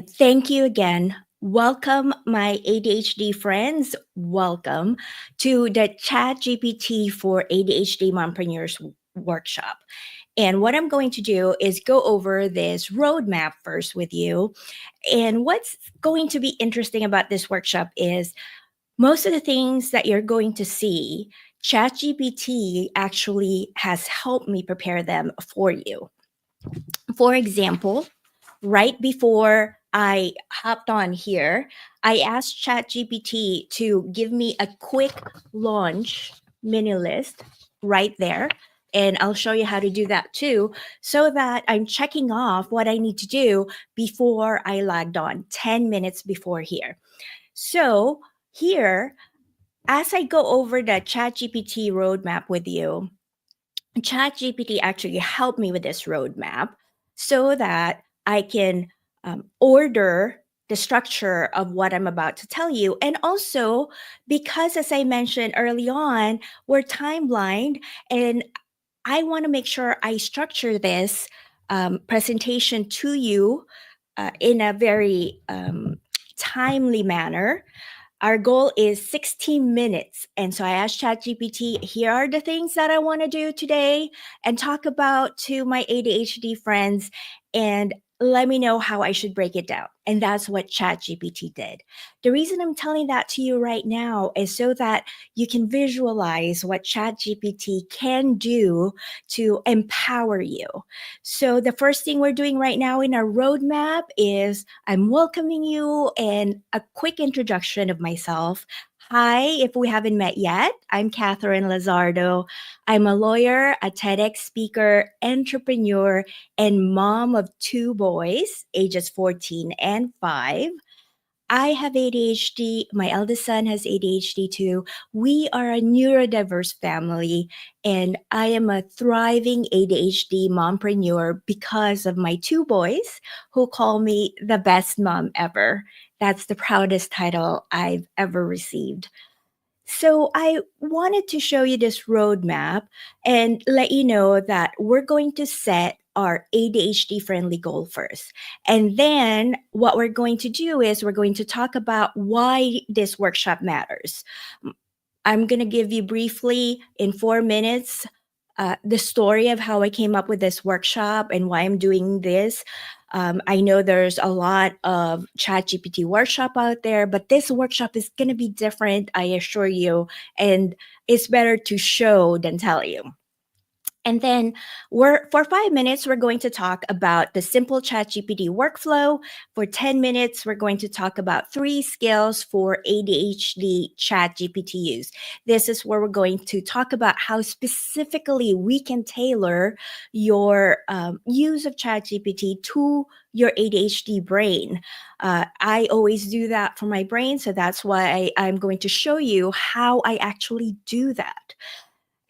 And thank you again. Welcome, my ADHD friends. Welcome to the ChatGPT for ADHD Mompreneurs workshop. And what I'm going to do is go over this roadmap first with you. And what's going to be interesting about this workshop is most of the things that you're going to see, ChatGPT actually has helped me prepare them for you. For example, right before I hopped on here, I asked ChatGPT to give me a quick launch mini list right there. And I'll show you how to do that too, so that I'm checking off what I need to do before I logged on 10 minutes before here. So, here, as I go over the ChatGPT roadmap with you, ChatGPT actually helped me with this roadmap so that I can order the structure of what I'm about to tell you. And also, because as I mentioned early on, we're time blind, and I want to make sure I structure this presentation to you in a very timely manner. Our goal is 16 minutes. And so I asked ChatGPT, here are the things that I want to do today and talk about to my ADHD friends, and let me know how I should break it down. And that's what ChatGPT did. The reason I'm telling that to you right now is so that you can visualize what ChatGPT can do to empower you. So the first thing we're doing right now in our roadmap is I'm welcoming you and a quick introduction of myself. Hi, if we haven't met yet, I'm Catherine Lazardo. I'm a lawyer, a TEDx speaker, entrepreneur, and mom of two boys, ages 14 and 5. I have ADHD. My eldest son has ADHD too. We are a neurodiverse family, and I am a thriving ADHD mompreneur because of my two boys who call me the best mom ever. That's the proudest title I've ever received. So I wanted to show you this roadmap and let you know that we're going to set our ADHD friendly goal first. And then what we're going to do is we're going to talk about why this workshop matters. I'm going to give you briefly in 4 minutes the story of how I came up with this workshop and why I'm doing this. I know there's a lot of ChatGPT workshop out there, but this workshop is going to be different, I assure you. And it's better to show than tell you. And then we're for 5 minutes, we're going to talk about the simple ChatGPT workflow. For 10 minutes, we're going to talk about 3 skills for ADHD ChatGPT use. This is where we're going to talk about how specifically we can tailor your use of ChatGPT to your ADHD brain. I always do that for my brain, so that's why I'm going to show you how I actually do that.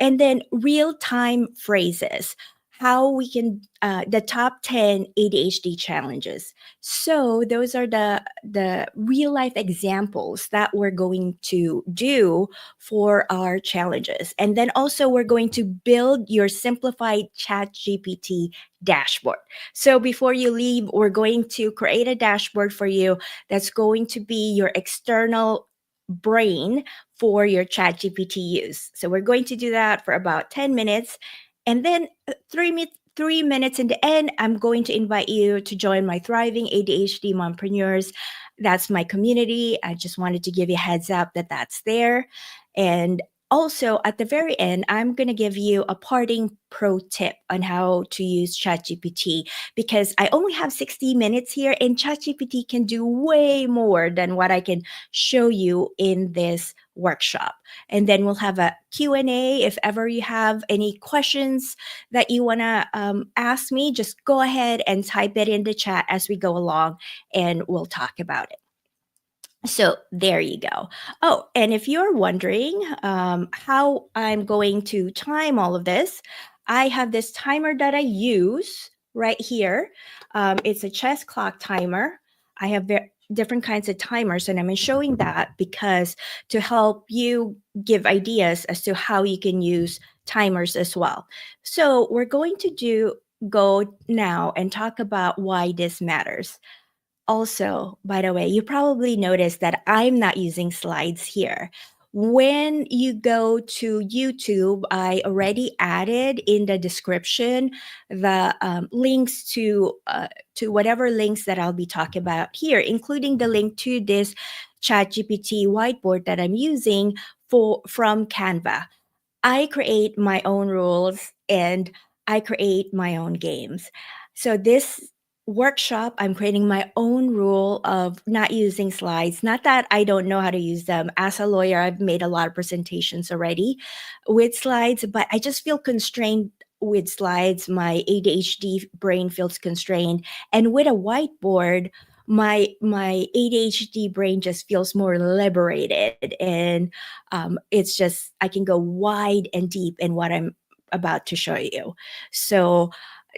And then real time phrases, how we can the top 10 ADHD challenges. So those are the real life examples that we're going to do for our challenges. And then also we're going to build your simplified chat GPT dashboard. So before you leave, we're going to create a dashboard for you that's going to be your external brain for your chat GPT use. So we're going to do that for about 10 minutes. And then 3 minutes in the end, I'm going to invite you to join my Thriving ADHD Mompreneurs. That's my community. I just wanted to give you a heads up that that's there. And also, at the very end, I'm going to give you a parting pro tip on how to use ChatGPT because I only have 60 minutes here, and ChatGPT can do way more than what I can show you in this workshop. And then we'll have a Q&A. If ever you have any questions that you want to ask me, just go ahead and type it in the chat as we go along, and we'll talk about it. So there you go. Oh, and if you're wondering how I'm going to time all of this, I have this timer that I use right here. It's a chess clock timer. I have different kinds of timers, and I'm showing that because to help you give ideas as to how you can use timers as well. So we're going to go now and talk about why this matters. Also, by the way, you probably noticed that I'm not using slides here. When you go to YouTube, I already added in the description the links to whatever links that I'll be talking about here, including the link to this ChatGPT whiteboard that I'm using from Canva. I create my own rules and I create my own games. So this workshop, I'm creating my own rule of not using slides. Not that I don't know how to use them. As a lawyer, I've made a lot of presentations already with slides, but I just feel constrained with slides. My ADHD brain feels constrained. And with a whiteboard, my ADHD brain just feels more liberated, and it's just I can go wide and deep in what I'm about to show you. So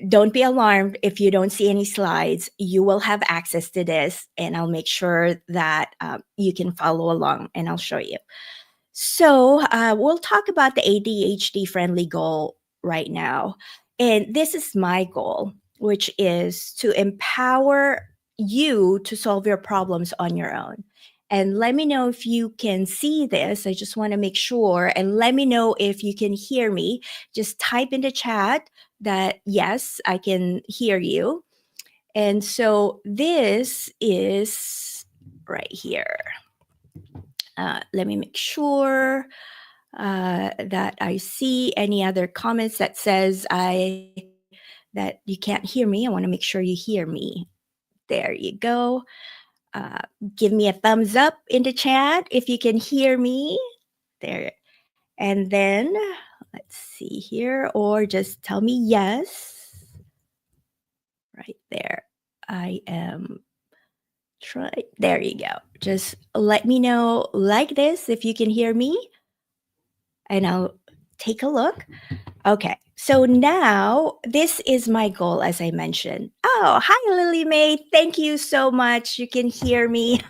don't be alarmed if you don't see any slides. You will have access to this, and I'll make sure that you can follow along, and I'll show you. So we'll talk about the ADHD friendly goal right now. And this is my goal, which is to empower you to solve your problems on your own. And let me know if you can see this. I just want to make sure. And let me know if you can hear me. Just type in the chat that, yes, I can hear you. And so this is right here. Let me make sure that I see any other comments that says that you can't hear me. I want to make sure you hear me. There you go. Uh, Give me a thumbs up in the chat if you can hear me. There. And then let's see here, or just tell me yes. Right there. I am trying. There you go. Just let me know like this if you can hear me, and I'll take a look. Okay, so now this is my goal, as I mentioned. Oh, hi, Lily Mae. Thank you so much. You can hear me.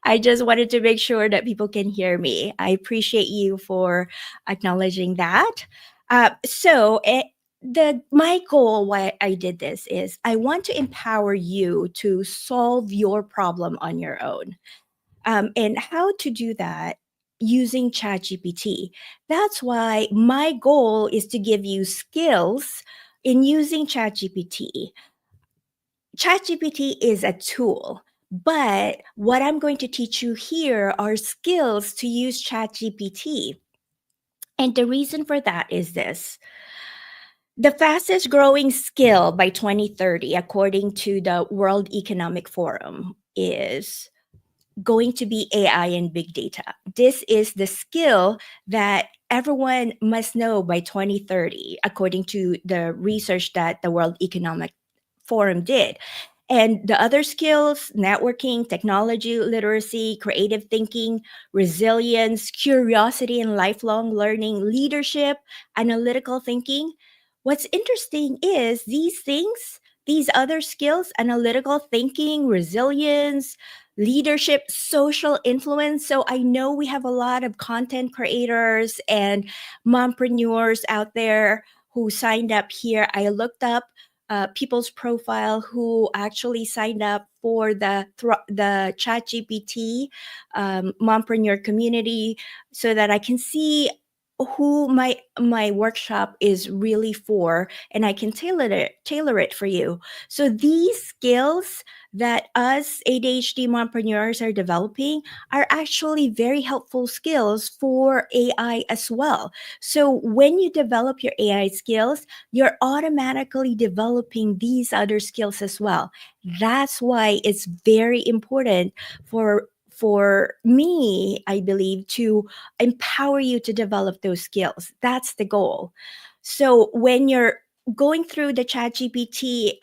I just wanted to make sure that people can hear me. I appreciate you for acknowledging that. The my goal why I did this is I want to empower you to solve your problem on your own, and how to do that using ChatGPT. That's why my goal is to give you skills in using ChatGPT. ChatGPT is a tool, but what I'm going to teach you here are skills to use ChatGPT. And the reason for that is this. The fastest growing skill by 2030, according to the World Economic Forum, is going to be AI and big data. This is the skill that everyone must know by 2030, according to the research that the World Economic Forum did. And the other skills, networking, technology literacy, creative thinking, resilience, curiosity and lifelong learning, leadership, analytical thinking. What's interesting is these things, these other skills, analytical thinking, resilience, leadership, social influence. So I know we have a lot of content creators and mompreneurs out there who signed up here. I looked up people's profile who actually signed up for the ChatGPT mompreneur community, so that I can see who my workshop is really for, and I can tailor it for you. So these skills that us ADHD mompreneurs are developing are actually very helpful skills for AI as well. So when you develop your AI skills, you're automatically developing these other skills as well. That's why it's very important for me, I believe, to empower you to develop those skills. That's the goal. So when you're going through the ChatGPT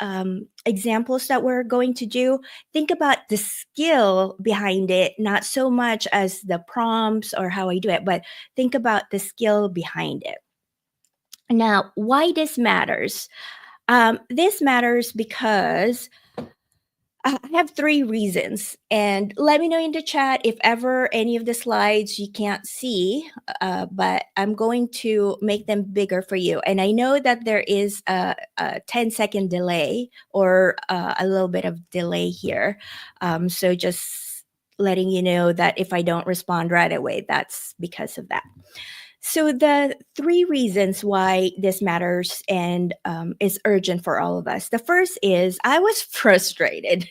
examples that we're going to do, think about the skill behind it, not so much as the prompts or how I do it, but think about the skill behind it. Now, why this matters? This matters because I have three reasons, and let me know in the chat if ever any of the slides you can't see, but I'm going to make them bigger for you. And I know that there is a 10-second delay or a little bit of delay here. So just letting you know that if I don't respond right away, that's because of that. So, the three reasons why this matters and is urgent for all of us. The first is I was frustrated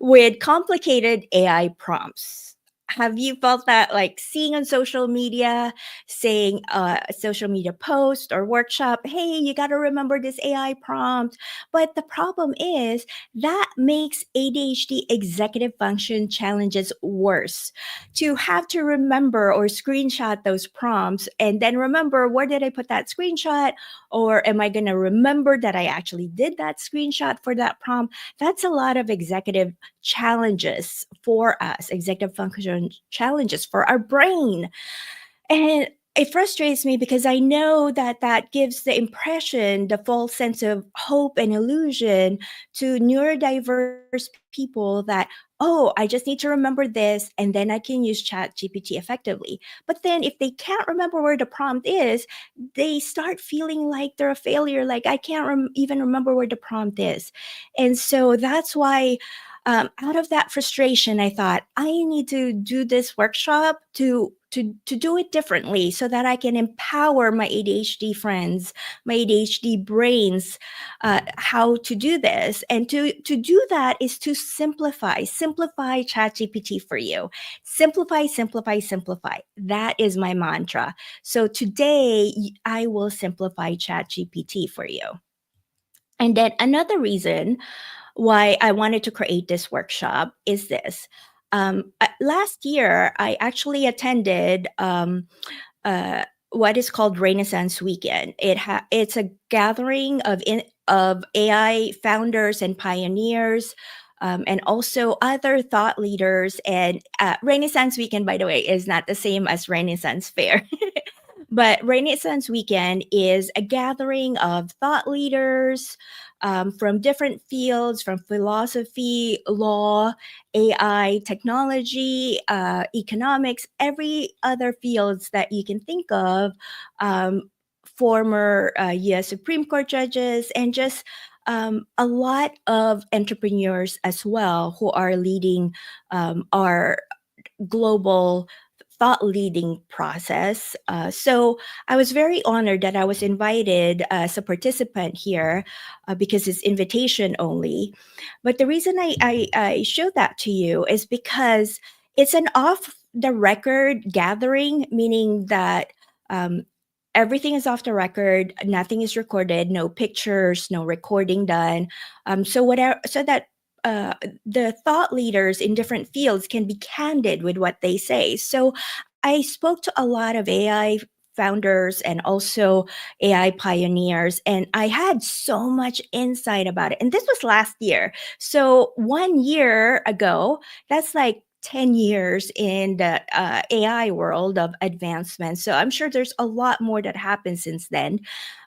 with complicated AI prompts. Have you felt that, like seeing on social media, saying a social media post or workshop, hey, you got to remember this AI prompt? But the problem is that makes ADHD executive function challenges worse, to have to remember or screenshot those prompts and then remember, where did I put that screenshot? Or am I going to remember that I actually did that screenshot for that prompt? That's a lot of executive challenges for us, executive function challenges for our brain. And it frustrates me because I know that that gives the impression, the false sense of hope and illusion to neurodiverse people that, oh, I just need to remember this and then I can use Chat GPT effectively. But then if they can't remember where the prompt is, they start feeling like they're a failure, like I can't even remember where the prompt is. And so that's why, out of that frustration, I thought I need to do this workshop to do it differently so that I can empower my ADHD friends, my ADHD brains, how to do this. And to do that is to simplify ChatGPT for you. Simplify, simplify, simplify. That is my mantra. So today I will simplify ChatGPT for you. And then another reason why I wanted to create this workshop is this. Last year, I actually attended uh, what is called Renaissance Weekend. It's a gathering of AI founders and pioneers. And also other thought leaders. And Renaissance Weekend, by the way, is not the same as Renaissance Fair. But Renaissance Weekend is a gathering of thought leaders from different fields, from philosophy, law, AI, technology, economics, every other fields that you can think of, former US Supreme Court judges, and just a lot of entrepreneurs as well who are leading our global thought leading process. So I was very honored that I was invited as a participant here, because it's invitation only. But the reason I show that to you is because it's an off the record gathering, meaning that um, everything is off the record, nothing is recorded, no pictures, no recording done. So whatever, so that uh, the thought leaders in different fields can be candid with what they say. So I spoke to a lot of AI founders and also AI pioneers, and I had so much insight about it. And this was last year. So 1 year ago, that's like 10 years in the AI world of advancement. So I'm sure there's a lot more that happened since then.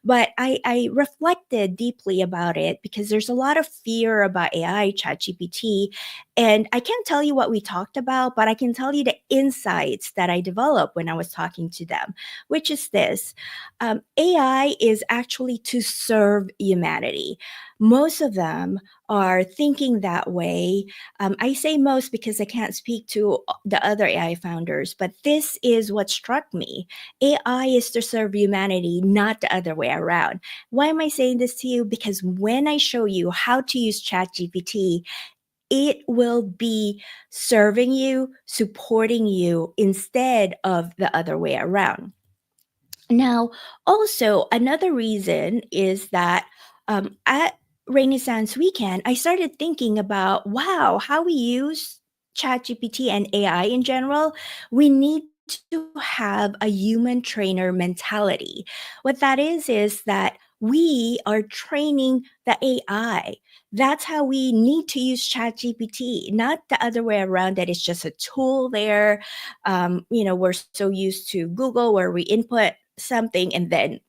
But I reflected deeply about it because there's a lot of fear about AI, ChatGPT. And I can't tell you what we talked about, but I can tell you the insights that I developed when I was talking to them, which is this: AI is actually to serve humanity. Most of them are thinking that way. I say most because I can't speak to the other AI founders, but this is what struck me. AI is to serve humanity, not the other way around. Why am I saying this to you? Because when I show you how to use ChatGPT, it will be serving you, supporting you instead of the other way around. Now, also, another reason is that at Renaissance Weekend, I started thinking about, wow, how we use ChatGPT and AI in general. We need to have a human trainer mentality. What that is that we are training the AI. That's how we need to use ChatGPT, not the other way around, that it's just a tool there. We're so used to Google where we input something and then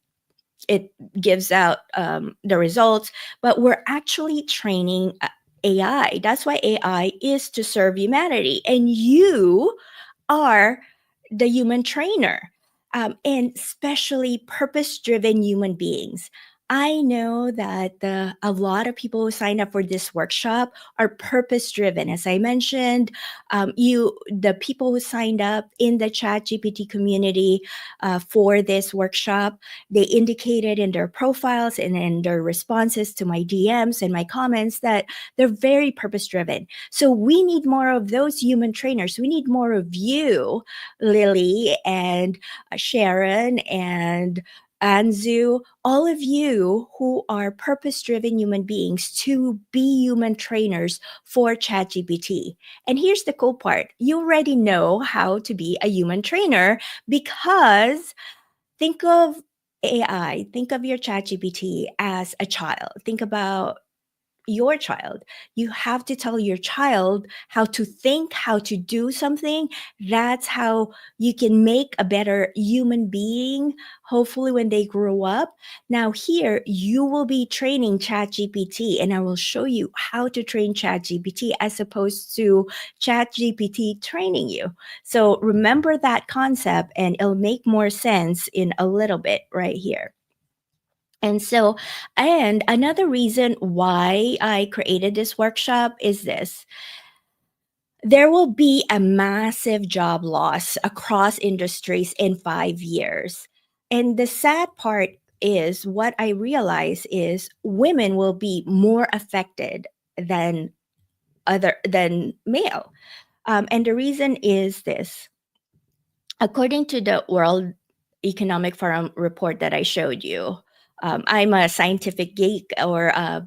it gives out the results, but we're actually training. AI. That's why AI is to serve humanity. And you are the human trainer, and especially purpose driven human beings. I know that a lot of people who signed up for this workshop are purpose driven. As I mentioned, the people who signed up in the Chat GPT community for this workshop, they indicated in their profiles and in their responses to my DMs and my comments that they're very purpose driven. So we need more of those human trainers. We need more of you, Lily and Sharon and Anzu, all of you who are purpose driven human beings to be human trainers for ChatGPT. And here's the cool part, you already know how to be a human trainer because think of AI, think of your ChatGPT as a child. Think about your child. You have to tell your child how to think, how to do something. That's how you can make a better human being, hopefully, when they grow up. Now, here, you will be training ChatGPT, and I will show you how to train ChatGPT as opposed to ChatGPT training you. So, remember that concept, and it'll make more sense in a little bit right here. And another reason why I created this workshop is this. There will be a massive job loss across industries in 5 years. And the sad part is what I realize is women will be more affected than than male. And the reason is this. According to the World Economic Forum report that I showed you, I'm a scientific geek or a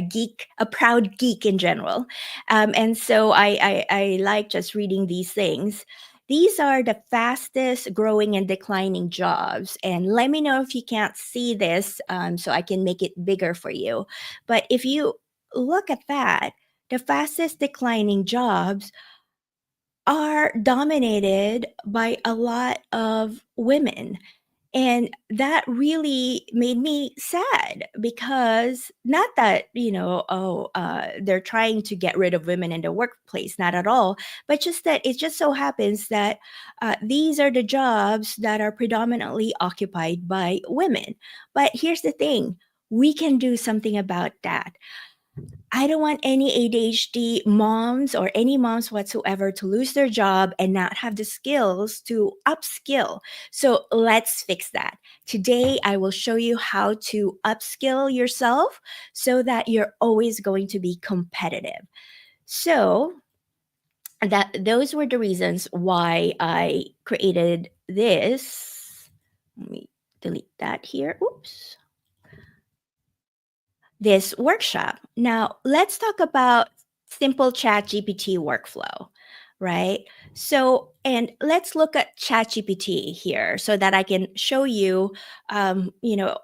geek, a proud geek in general. And so I like just reading these things. These are the fastest growing and declining jobs. And let me know if you can't see this so I can make it bigger for you. But if you look at that, the fastest declining jobs are dominated by a lot of women. And that really made me sad because not that, they're trying to get rid of women in the workplace, not at all, but just that it just so happens that these are the jobs that are predominantly occupied by women. But here's the thing, we can do something about that. I don't want any ADHD moms or any moms whatsoever to lose their job and not have the skills to upskill. So let's fix that. Today, I will show you how to upskill yourself so that you're always going to be competitive. So that those were the reasons why I created this. Let me delete that here. Oops. This workshop. Now, let's talk about simple ChatGPT workflow, right? So, and let's look at ChatGPT here so that I can show you, um, you know,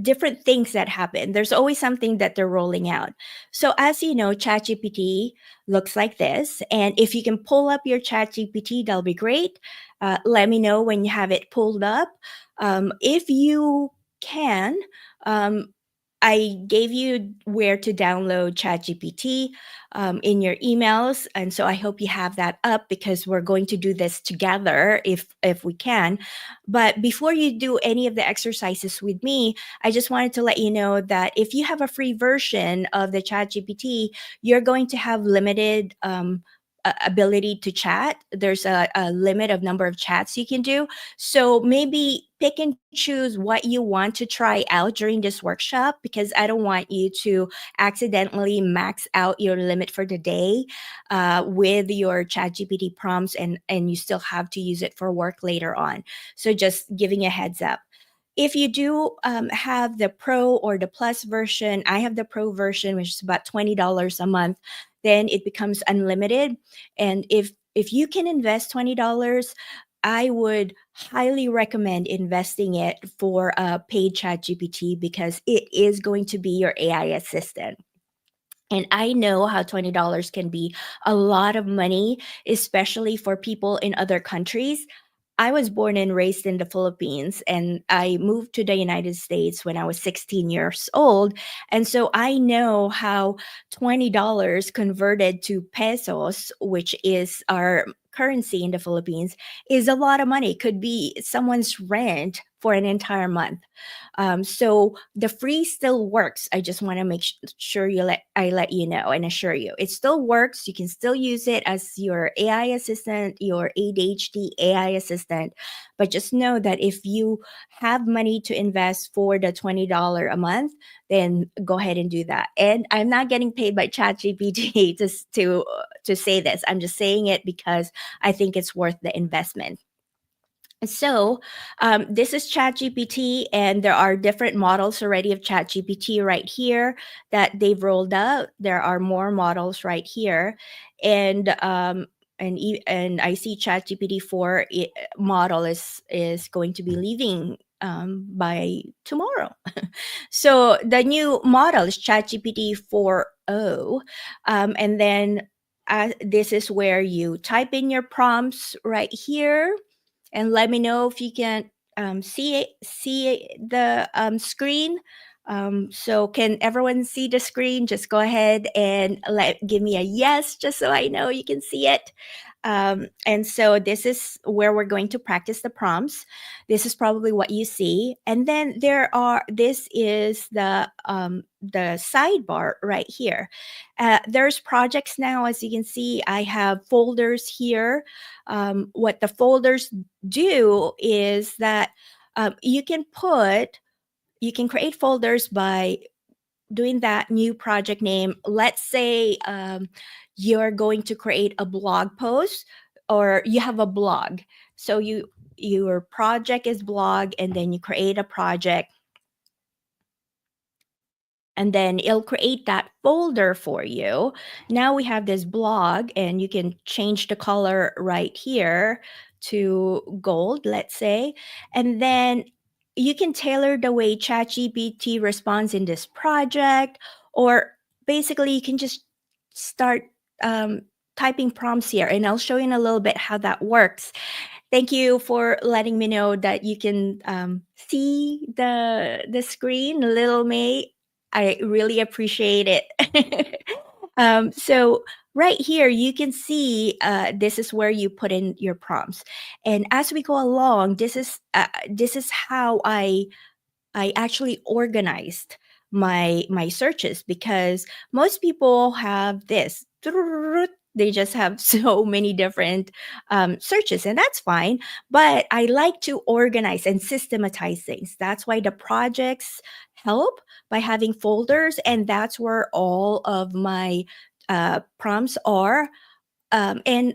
different things that happen. There's always something that they're rolling out. So, as you know, ChatGPT looks like this. And if you can pull up your ChatGPT, that'll be great. Let me know when you have it pulled up. If you can, um, I gave you where to download ChatGPT in your emails, and so I hope you have that up because we're going to do this together if we can. But before you do any of the exercises with me, I just wanted to let you know that if you have a free version of the ChatGPT, you're going to have limited ability to chat. There's a limit of number of chats you can do. So maybe pick and choose what you want to try out during this workshop because I don't want you to accidentally max out your limit for the day with your ChatGPT prompts and you still have to use it for work later on. So just giving a heads up. If you do have the pro or the plus version, I have the pro version, which is about $20 a month, then it becomes unlimited. And if you can invest $20, I would highly recommend investing it for a paid chat GPT because it is going to be your AI assistant. And I know how $20 can be a lot of money, especially for people in other countries. I was born and raised in the Philippines, and I moved to the United States when I was 16 years old. And so I know how $20 converted to pesos, which is our currency in the Philippines, is a lot of money. It could be someone's rent for an entire month. So the free still works. I just want to make sure I let you know and assure you it still works. You can still use it as your AI assistant, your ADHD AI assistant. But just know that if you have money to invest for the $20 a month, then go ahead and do that. And I'm not getting paid by ChatGPT to say this. I'm just saying it because I think it's worth the investment. So, this is ChatGPT, and there are different models already of ChatGPT right here that they've rolled out. There are more models right here, and and I see ChatGPT 4 model is going to be leaving by tomorrow. So the new model is ChatGPT 4.0, and then this is where you type in your prompts right here and let me know if you can see the screen. So can everyone see the screen? Just go ahead and give me a yes, just so I know you can see it. And so this is where we're going to practice the prompts. This is probably what you see, and then this is the sidebar right here. There's projects now, as you can see. I have folders here. What the folders do is that you can create folders by doing that new project name. Let's say you're going to create a blog post, or you have a blog. So your project is blog, and then you create a project, and then it'll create that folder for you. Now we have this blog, and you can change the color right here to gold, let's say. And then you can tailor the way ChatGPT responds in this project, or basically you can just start um, typing prompts here, and I'll show you in a little bit how that works. Thank you for letting me know that you can see the screen, little May. I really appreciate it. So right here, you can see this is where you put in your prompts, and as we go along, this is how I actually organized my searches, because most people have this. They just have so many different searches, and that's fine. But I like to organize and systematize things. That's why the projects help by having folders, and that's where all of my prompts are. And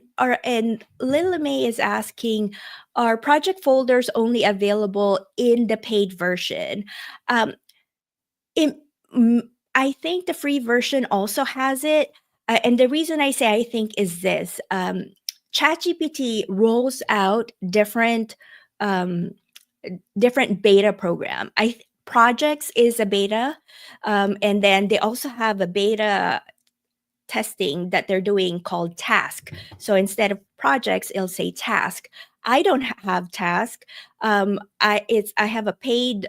Lila May is asking, are project folders only available in the paid version? Um, in, mm, I think the free version also has it, and the reason I say I think is this: ChatGPT rolls out um, different beta program. Projects is a beta, and then they also have a beta testing that they're doing called task. So instead of projects, it'll say task. I don't have task. I have a paid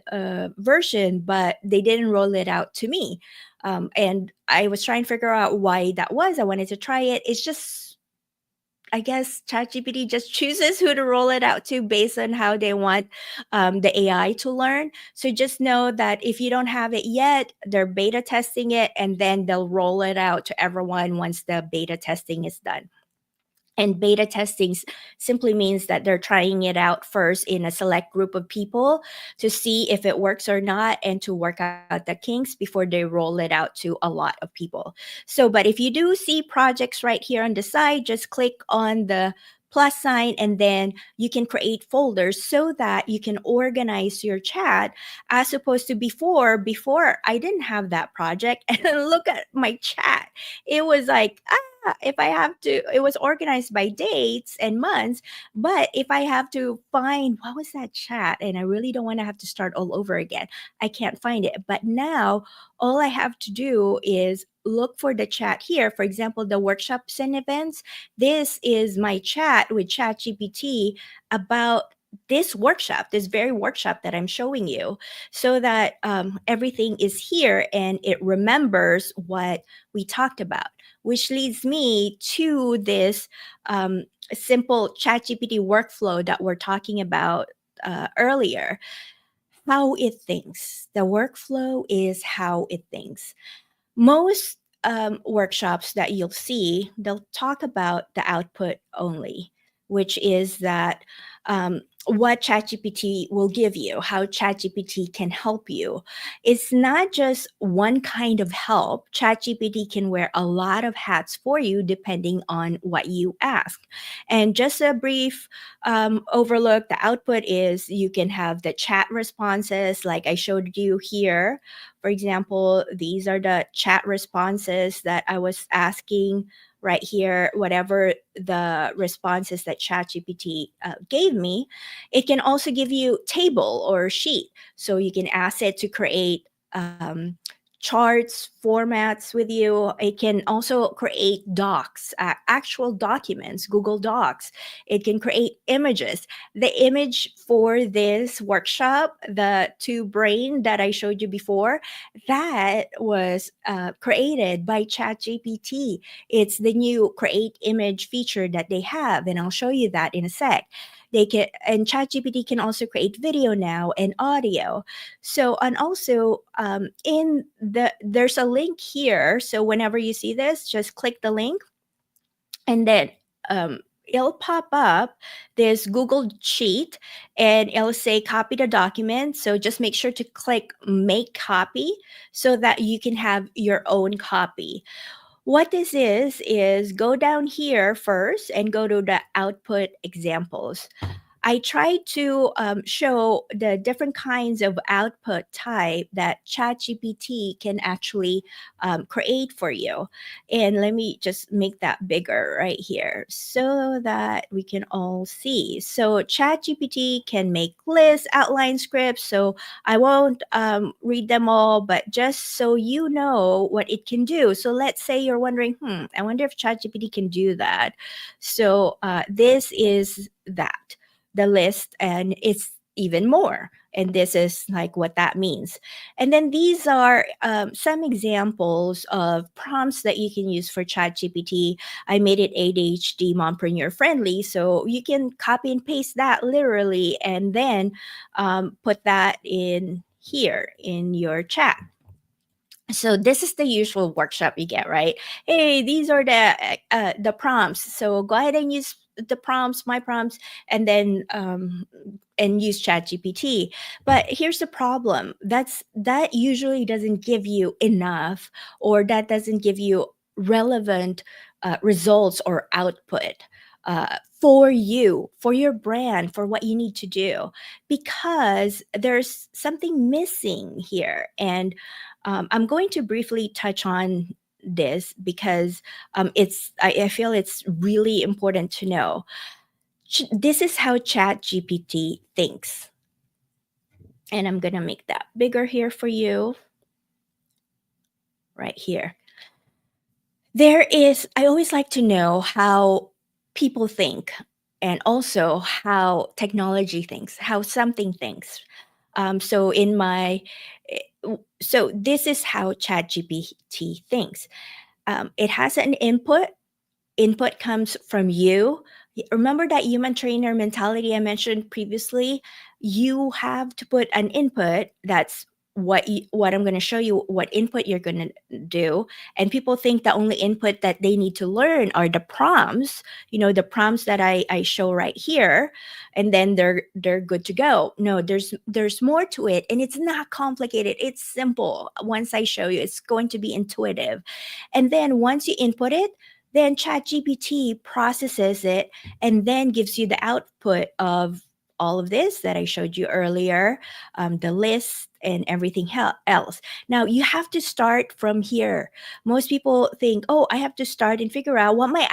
version, but they didn't roll it out to me. And I was trying to figure out why that was. I wanted to try it. It's just, I guess ChatGPT just chooses who to roll it out to based on how they want the AI to learn. So just know that if you don't have it yet, they're beta testing it, and then they'll roll it out to everyone once the beta testing is done. And beta testing simply means that they're trying it out first in a select group of people to see if it works or not, and to work out the kinks before they roll it out to a lot of people. So, but if you do see projects right here on the side, just click on the plus sign, and then you can create folders so that you can organize your chat, as opposed to before I didn't have that project and look at my chat. It was like, if I have to, it was organized by dates and months. But if I have to find what was that chat and I really don't want to have to start all over again, I can't find it. But now all I have to do is look for the chat here. For example, the workshops and events. This is my chat with ChatGPT about this workshop, this very workshop that I'm showing you, so that everything is here and it remembers what we talked about, which leads me to this simple ChatGPT workflow that we're talking about earlier. How it thinks. The workflow is how it thinks. Most workshops that you'll see, they'll talk about the output only, which is that what ChatGPT will give you, how ChatGPT can help you. It's not just one kind of help. ChatGPT can wear a lot of hats for you depending on what you ask. And just a brief overlook, the output is you can have the chat responses like I showed you here. For example, these are the chat responses that I was asking right here, whatever the responses that ChatGPT gave me. It can also give you table or sheet. So you can ask it to create charts, formats with you. It can also create docs, actual documents, Google Docs. It can create images. The image for this workshop, the two brain that I showed you before, that was created by ChatGPT. It's the new create image feature that they have, and I'll show you that in a sec. They can, and ChatGPT can also create video now and audio. So, and also in there's a link here. So whenever you see this, just click the link, and then it'll pop up this Google Sheet, and it'll say copy the document. So just make sure to click make copy so that you can have your own copy. What this is go down here first and go to the output examples. I try to show the different kinds of output type that ChatGPT can actually create for you. And let me just make that bigger right here so that we can all see. So ChatGPT can make lists, outline scripts. So I won't read them all, but just so you know what it can do. So let's say you're wondering, I wonder if ChatGPT can do that. So this is that the list, and it's even more, and this is like what that means. And then these are some examples of prompts that you can use for ChatGPT. I made it ADHD mompreneur friendly, so you can copy and paste that literally and then put that in here in your chat. So this is the usual workshop you get, right? Hey, these are the prompts. So go ahead and use the prompts, my prompts, and then and use ChatGPT. But here's the problem: that usually doesn't give you enough, or that doesn't give you relevant results or output. For you, for your brand, for what you need to do, because there's something missing here. And I'm going to briefly touch on this because I feel it's really important to know. This is how ChatGPT thinks. And I'm going to make that bigger here for you, right here. I always like to know how people think and also how technology thinks, how something thinks. So in my, so this is how ChatGPT thinks. It has an input comes from you. Remember that human trainer mentality I mentioned previously? You have to put an input. That's what I'm going to show you, what input you're going to do. And people think the only input that they need to learn are the prompts, the prompts that I show right here, and then they're good to go. No, there's more to it, and it's not complicated. It's simple. Once I show you, it's going to be intuitive. And then once you input it, then ChatGPT processes it and then gives you the output of all of this that I showed you earlier, the list and everything else. Now you have to start from here. Most people think, oh, I have to start and figure out what my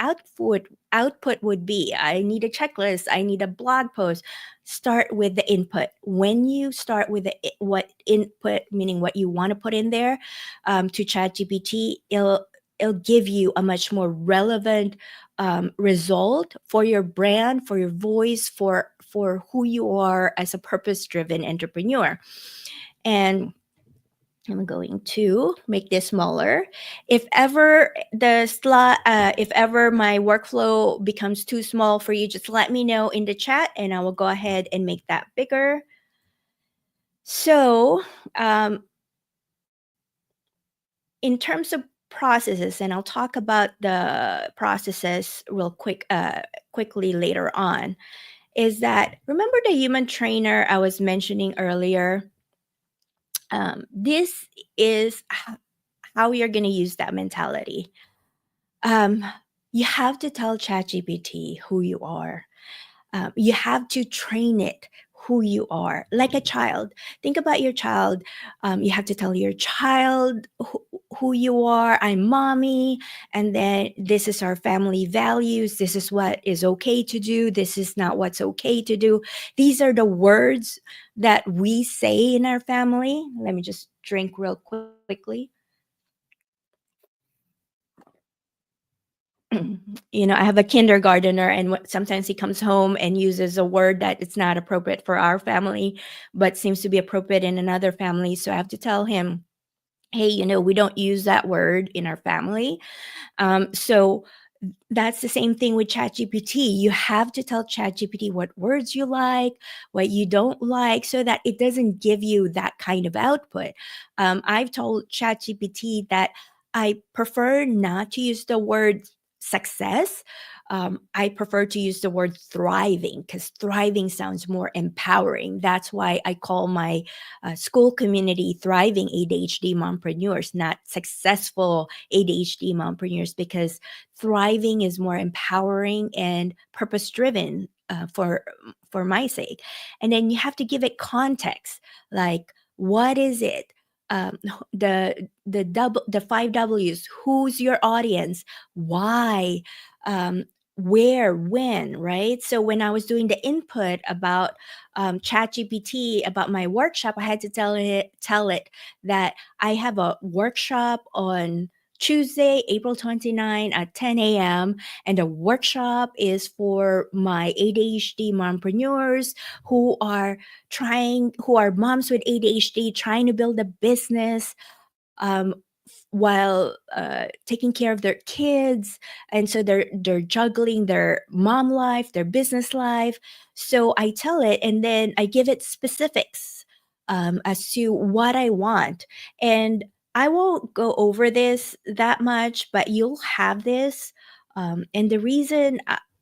output would be. I need a checklist, I need a blog post. Start with the input. When you start with what input, meaning what you want to put in there, to ChatGPT, it'll give you a much more relevant result for your brand, for your voice, for who you are as a purpose-driven entrepreneur. And I'm going to make this smaller. If ever if ever my workflow becomes too small for you, just let me know in the chat, and I will go ahead and make that bigger. So, in terms of processes, and I'll talk about the processes real quickly later on, is that, remember the human trainer I was mentioning earlier? This is how you're going to use that mentality. Um, you have to tell ChatGPT who you are. You have to train it who you are, like a child. Think about your child. You have to tell your child who you are. I'm mommy, and then this is our family values. This is what is okay to do. This is not what's okay to do. These are the words that we say in our family. Let me just drink real quickly. I have a kindergartner, and sometimes he comes home and uses a word that it's not appropriate for our family, but seems to be appropriate in another family. So I have to tell him, hey, we don't use that word in our family. So that's the same thing with ChatGPT. You have to tell ChatGPT what words you like, what you don't like, so that it doesn't give you that kind of output. I've told ChatGPT that I prefer not to use the word success. I prefer to use the word thriving, because thriving sounds more empowering. That's why I call my school community thriving ADHD mompreneurs, not successful ADHD mompreneurs, because thriving is more empowering and purpose driven, for my sake. And then you have to give it context, like, what is it? The 5 W's. Who's your audience? Why? um, where? When? Right? So when I was doing the input about ChatGPT about my workshop, I had to tell it that I have a workshop on Tuesday, April 29 at 10 a.m. And the workshop is for my ADHD mompreneurs who are moms with ADHD trying to build a business, um, while taking care of their kids, and so they're juggling their mom life, their business life. So I tell it, and then I give it specifics, as to what I want. And I won't go over this that much, but you'll have this. And the reason,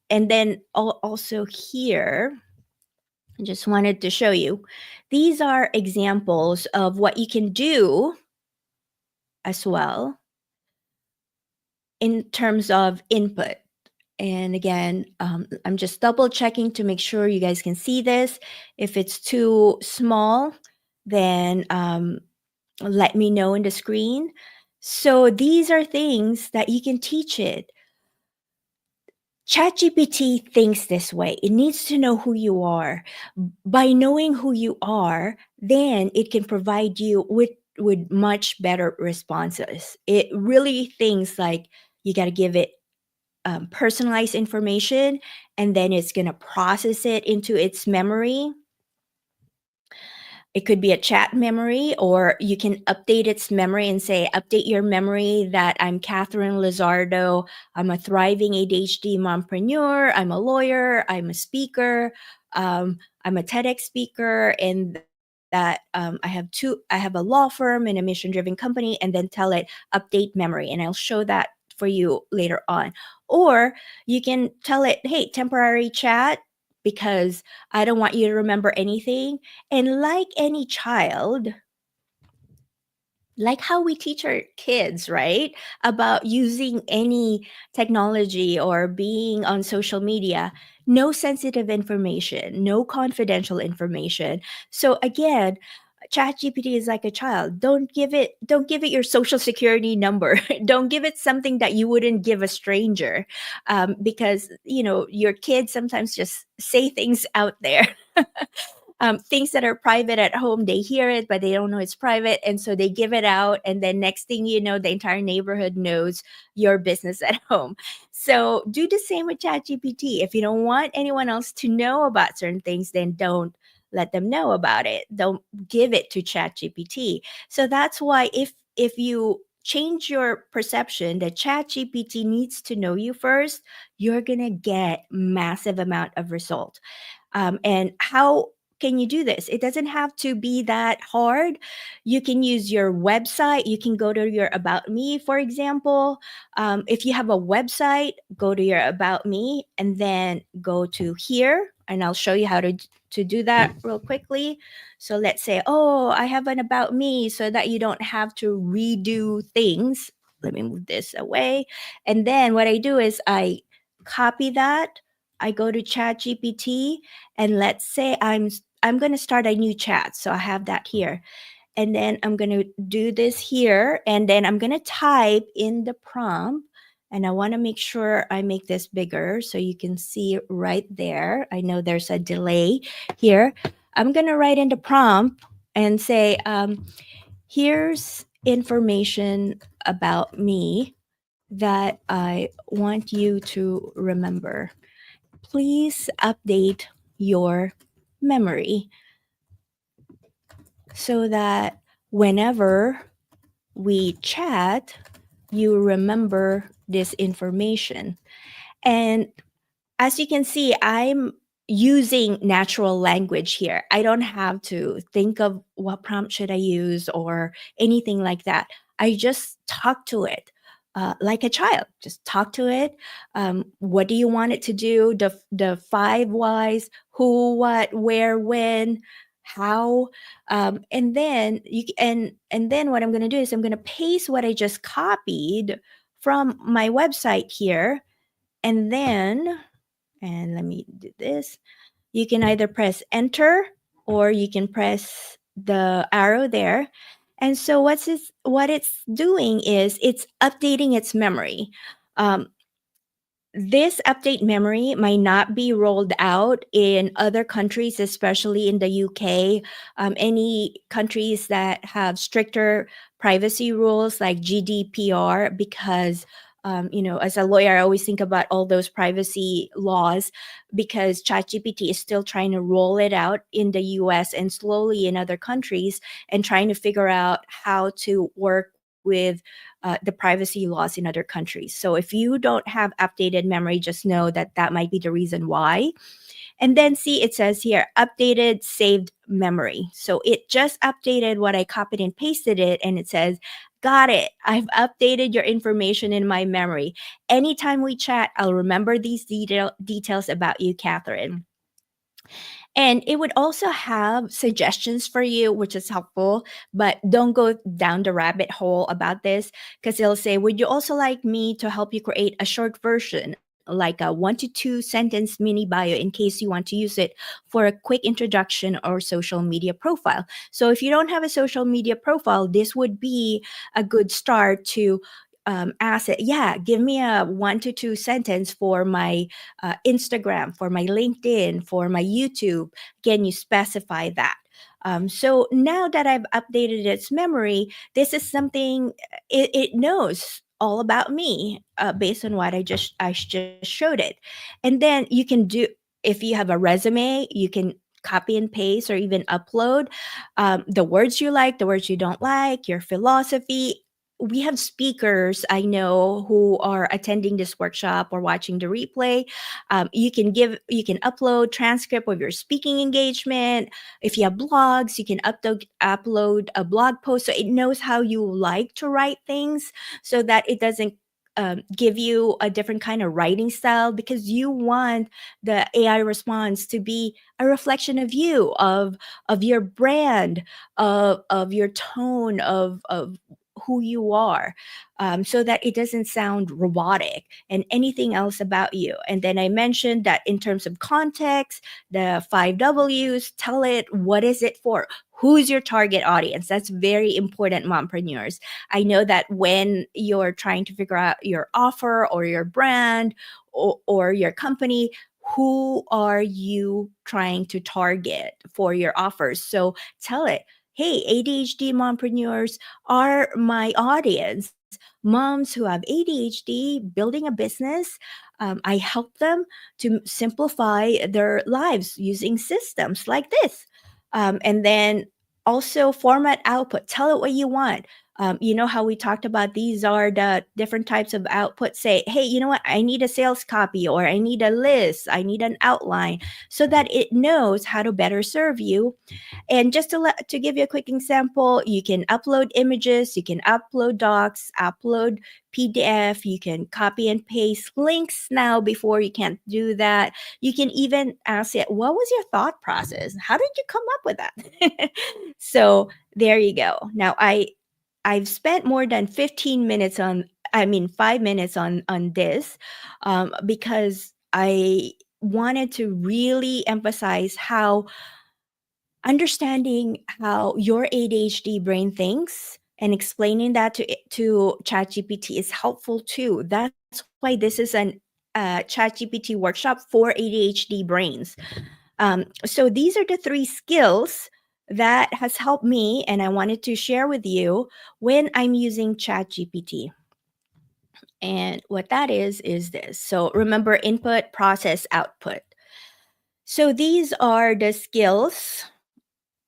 and then also here, I just wanted to show you, these are examples of what you can do as well in terms of input. And again, I'm just double checking to make sure you guys can see this. If it's too small, then let me know in the screen. So these are things that you can teach it. ChatGPT thinks this way. It needs to know who you are. By knowing who you are, then it can provide you with much better responses. It really thinks like you got to give it personalized information, and then it's going to process it into its memory. It could be a chat memory, or you can update its memory and say, update your memory that I'm Catherine Lizardo. I'm a thriving ADHD mompreneur. I'm a lawyer. I'm a speaker. I'm a TEDx speaker, and that I have a law firm and a mission driven company, and then tell it update memory. And I'll show that for you later on. Or you can tell it, hey, temporary chat, because I don't want you to remember anything. And like any child, like how we teach our kids, right, about using any technology or being on social media, no sensitive information, no confidential information. So again, ChatGPT is like a child. Don't give it your social security number. Don't give it something that you wouldn't give a stranger, because your kids sometimes just say things out there. Things that are private at home, they hear it, but they don't know it's private. And so they give it out. And then next thing you know, the entire neighborhood knows your business at home. So do the same with ChatGPT. If you don't want anyone else to know about certain things, then don't let them know about it. Don't give it to ChatGPT. So that's why if you change your perception that ChatGPT needs to know you first, you're gonna get massive amount of result. And how can you do this? It doesn't have to be that hard. You can use your website. You can go to your About Me, for example. If you have a website, go to your About Me and then go to here. And I'll show you how to do that real quickly. So let's say, oh, I have an About Me so that you don't have to redo things. Let me move this away. And then what I do is I copy that. I go to ChatGPT and let's say I'm going to start a new chat. So I have that here. And then I'm going to do this here and then I'm going to type in the prompt, and I want to make sure I make this bigger so you can see it right there. I know there's a delay here. I'm going to write in the prompt and say, here's information about me that I want you to remember. Please update your memory so that whenever we chat, you remember this information. And as you can see, I'm using natural language here. I don't have to think of what prompt should I use or anything like that. I just talk to it like a child. Just talk to it. What do you want it to do? The five whys: who, what, where, when, how, and then and then what I'm going to do is I'm going to paste what I just copied from my website here, and then and let me do this. You can either press enter or you can press the arrow there. And so what it's doing is it's updating its memory. Um, this update memory might not be rolled out in other countries, especially in the UK. Any countries that have stricter privacy rules like GDPR, because as a lawyer, I always think about all those privacy laws because ChatGPT is still trying to roll it out in the US and slowly in other countries and trying to figure out how to work with the privacy laws in other countries. So if you don't have updated memory, just know that that might be the reason why. And then see, it says here, updated saved memory. So it just updated what I copied and pasted it, and it says, got it. I've updated your information in my memory. Anytime we chat, I'll remember these details about you, Catherine. And it would also have suggestions for you, which is helpful, but don't go down the rabbit hole about this because it'll say, would you also like me to help you create a short version, like a 1 to 2 sentence mini bio in case you want to use it for a quick introduction or social media profile? So if you don't have a social media profile, this would be a good start to ask it, yeah, give me a 1 to 2 sentence for my Instagram, for my LinkedIn, for my YouTube. Again, you specify that. So now that I've updated its memory, this is something it knows all about me based on what I just showed it. And then you can do, if you have a resume, you can copy and paste or even upload the words you like, the words you don't like, your philosophy. We have speakers I know who are attending this workshop or watching the replay. You can upload transcript of your speaking engagement. If you have blogs, you can upload a blog post so it knows how you like to write things, so that it doesn't give you a different kind of writing style, because you want the AI response to be a reflection of you, of your brand, of your tone, of who you are, so that it doesn't sound robotic and anything else about you. And then I mentioned that in terms of context, the 5 W's, tell it what is it for, Who's your target audience? That's very important, mompreneurs. I know that when you're trying to figure out your offer or your brand or your company, who are you trying to target for your offers? So tell it, hey, ADHD mompreneurs are my audience. Moms who have ADHD building a business, I help them to simplify their lives using systems like this. And then also format output, tell it what you want. You know how we talked about these are the different types of output. Say, hey, you know what? I need a sales copy, or I need a list, I need an outline, so that it knows how to better serve you. And just to give you a quick example, you can upload images, you can upload docs, upload PDF, you can copy and paste links now. Before you can't do that. You can even ask it, what was your thought process? How did you come up with that? So there you go. Now I've spent more than 15 minutes on, I mean, 5 minutes on this, because I wanted to really emphasize how understanding how your ADHD brain thinks and explaining that to ChatGPT is helpful too. That's why this is an ChatGPT workshop for ADHD brains. So these are the three skills that has helped me, and I wanted to share with you when I'm using ChatGPT. And what that is this. So remember, input, process, output. So these are the skills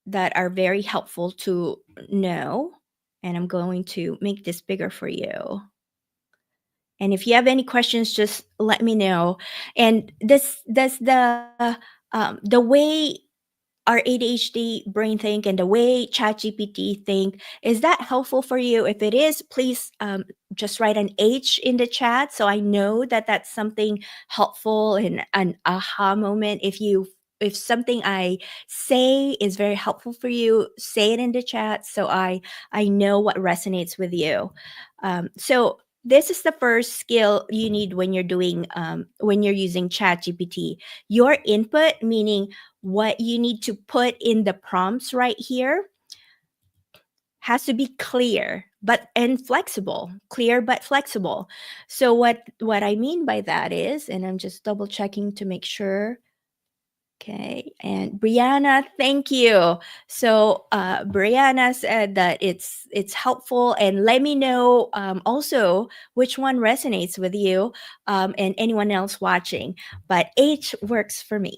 that are very helpful to know. And I'm going to make this bigger for you. And if you have any questions, just let me know. And this does the way our ADHD brain think and the way ChatGPT think, is that helpful for you? If it is, please just write an H in the chat so I know that that's something helpful and an aha moment. If something I say is very helpful for you, say it in the chat so I know what resonates with you. So this is the first skill you need when you're doing when you're using ChatGPT. Your input, meaning what you need to put in the prompts right here, has to be clear but and flexible. Clear but flexible. So what I mean by that is, and I'm just double checking to make sure. Okay, and Brianna, thank you. So Brianna said that it's helpful, and let me know also which one resonates with you, and anyone else watching. But H works for me,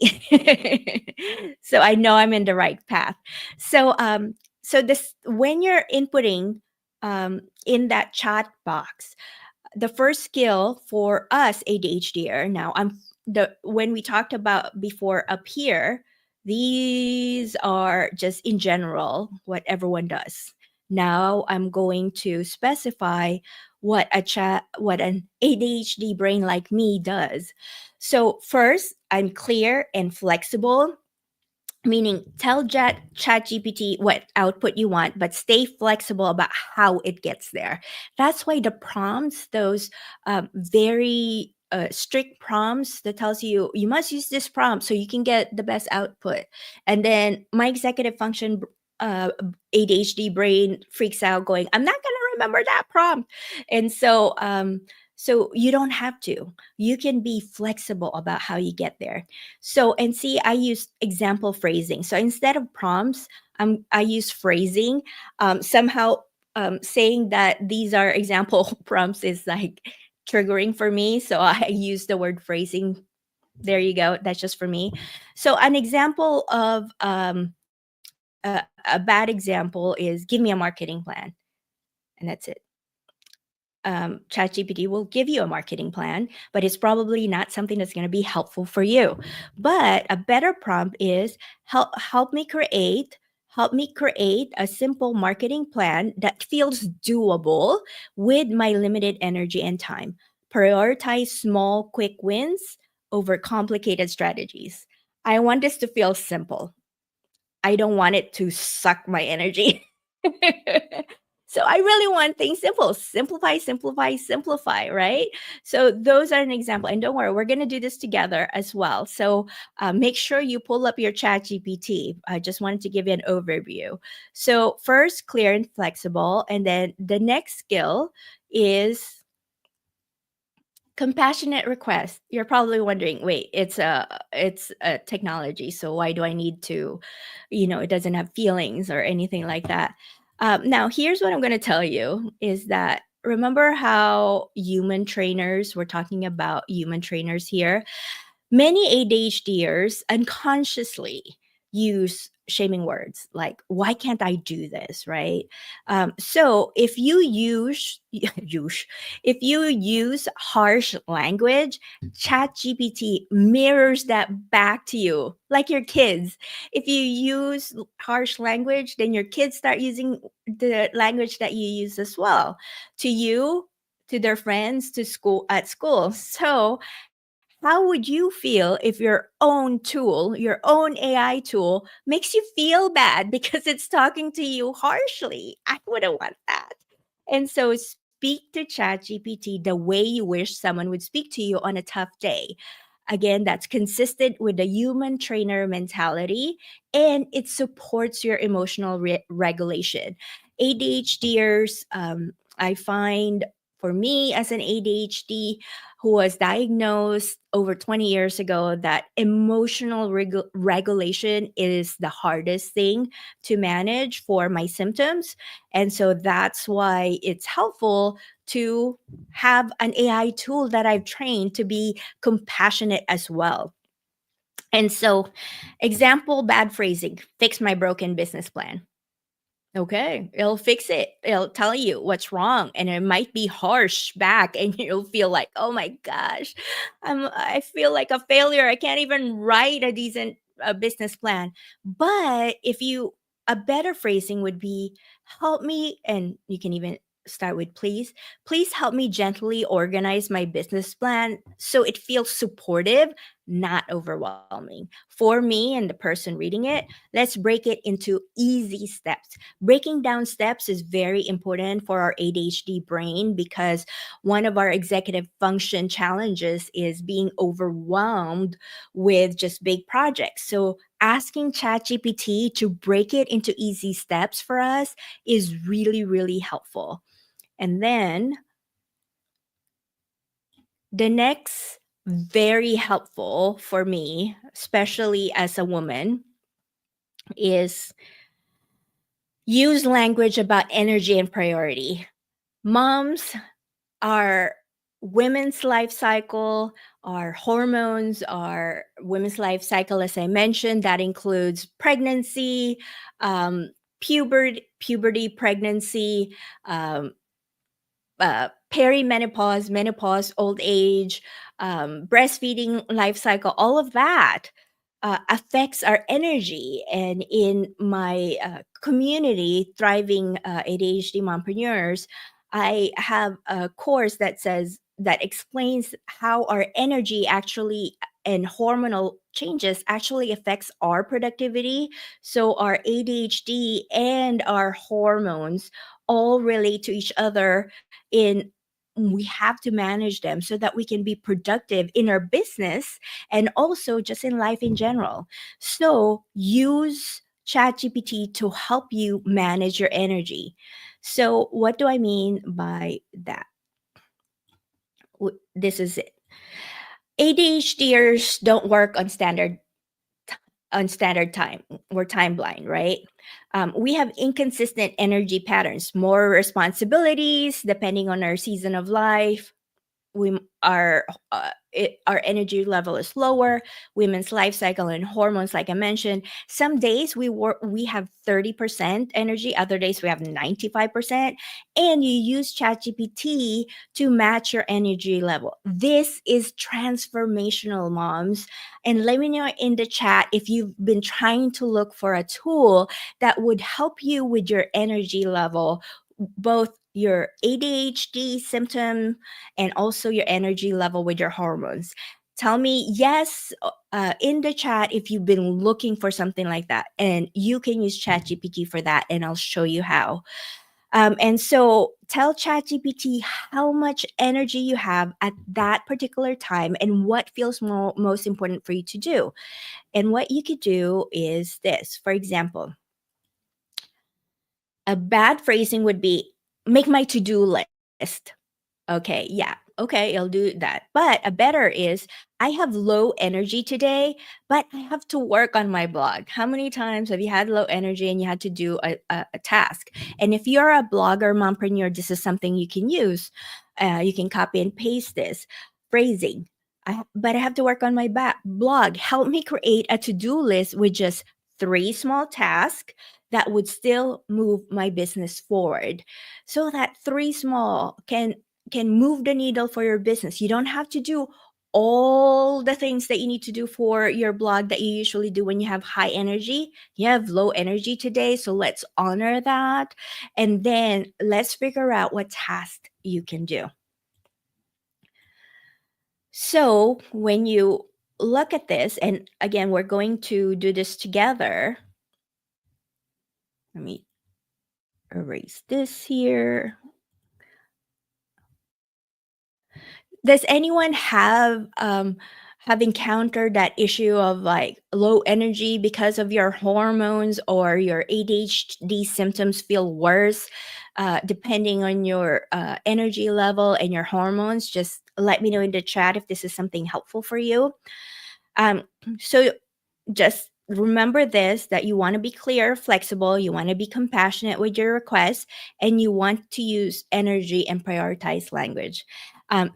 so I know I'm in the right path. So this when you're inputting in that chat box, the first skill for us ADHDer, now I'm the when we talked about before up here, these are just in general what everyone does. Now I'm going to specify what an ADHD brain like me does. So first, I'm clear and flexible, meaning tell ChatGPT what output you want, but stay flexible about how it gets there. That's why the prompts, those very strict prompts that tells you you must use this prompt so you can get the best output. And then my executive function uh, ADHD brain freaks out, going, "I'm not gonna remember that prompt," and so you don't have to. You can be flexible about how you get there. So, and see, I use example phrasing. So instead of prompts, I use phrasing. Somehow, saying that these are example prompts is like triggering for me. So I use the word phrasing. There you go. That's just for me. So an example of a bad example is, give me a marketing plan, and that's it. ChatGPT will give you a marketing plan, but it's probably not something that's going to be helpful for you. But a better prompt is, help me create a simple marketing plan that feels doable with my limited energy and time. Prioritize small, quick wins over complicated strategies. I want this to feel simple. I don't want it to suck my energy. So I really want things simple. Simplify, simplify, simplify, right? So those are an example. And don't worry, we're going to do this together as well. So make sure you pull up your chat GPT. I just wanted to give you an overview. So first, clear and flexible. And then the next skill is compassionate request. You're probably wondering, wait, it's a technology, so why do I need to, it doesn't have feelings or anything like that. Now, here's what I'm going to tell you is that remember how human trainers, we're talking about human trainers here. Many ADHDers unconsciously use shaming words like, why can't I do this? Right. So if you if you use harsh language, ChatGPT mirrors that back to you like your kids. If you use harsh language, then your kids start using the language that you use as well to you, to their friends, to school at school. So how would you feel if your own tool, your own AI tool, makes you feel bad because it's talking to you harshly? I wouldn't want that. And so speak to ChatGPT the way you wish someone would speak to you on a tough day. Again, that's consistent with the human trainer mentality and it supports your emotional regulation. ADHDers, I find for me as an ADHD, who was diagnosed over 20 years ago, that emotional regulation is the hardest thing to manage for my symptoms. And so that's why it's helpful to have an AI tool that I've trained to be compassionate as well. And so, example, bad phrasing, fix my broken business plan. Okay, it'll fix it. It'll tell you what's wrong, and it might be harsh back, and you'll feel like, "Oh my gosh, I feel like a failure. I can't even write a decent business plan." But if you a better phrasing would be, "Help me," and you can even start with please. Please help me gently organize my business plan so it feels supportive, not overwhelming. For me and the person reading it, let's break it into easy steps. Breaking down steps is very important for our ADHD brain because one of our executive function challenges is being overwhelmed with just big projects. So asking ChatGPT to break it into easy steps for us is really, really helpful. And then the next very helpful for me, especially as a woman, is use language about energy and priority. Moms, our women's life cycle, our hormones, our women's life cycle, as I mentioned, that includes pregnancy, puberty, pregnancy, um, perimenopause, menopause, old age, breastfeeding life cycle, all of that affects our energy. And in my community, Thriving ADHD Mompreneurs, I have a course that explains how our energy actually and hormonal changes actually affects our productivity. So our ADHD and our hormones all relate to each other in we have to manage them so that we can be productive in our business and also just in life in general. So use ChatGPT to help you manage your energy. So what do I mean by that? This is it. ADHDers don't work on standard time. We're time blind, right? We have inconsistent energy patterns, more responsibilities depending on our season of life. We our energy level is lower. Women's life cycle and hormones, like I mentioned, some days we have 30% energy, other days we have 95%, and you use ChatGPT to match your energy level. This is transformational, moms. And let me know in the chat if you've been trying to look for a tool that would help you with your energy level, both your ADHD symptom and also your energy level with your hormones. Tell me yes in the chat if you've been looking for something like that, and you can use ChatGPT for that, and I'll show you how. And so tell ChatGPT how much energy you have at that particular time and what feels most important for you to do. And what you could do is this. For example, a bad phrasing would be make my to do list. Okay, yeah. Okay, I'll do that. But a better is I have low energy today, but I have to work on my blog. How many times have you had low energy and you had to do a task? And if you're a blogger, mompreneur, this is something you can use. You can copy and paste this phrasing. But I have to work on my blog. Help me create a to do list with just three small tasks that would still move my business forward. So that three small can move the needle for your business. You don't have to do all the things that you need to do for your blog that you usually do when you have high energy. You have low energy today, so let's honor that. And then let's figure out what task you can do. So when you look at this, and again, we're going to do this together. Let me erase this here. Does anyone have encountered that issue of like low energy because of your hormones, or your ADHD symptoms feel worse depending on your energy level and your hormones? Just let me know in the chat if this is something helpful for you. Um, so just remember this, that you want to be clear, flexible, you want to be compassionate with your requests, and you want to use energy and prioritize language.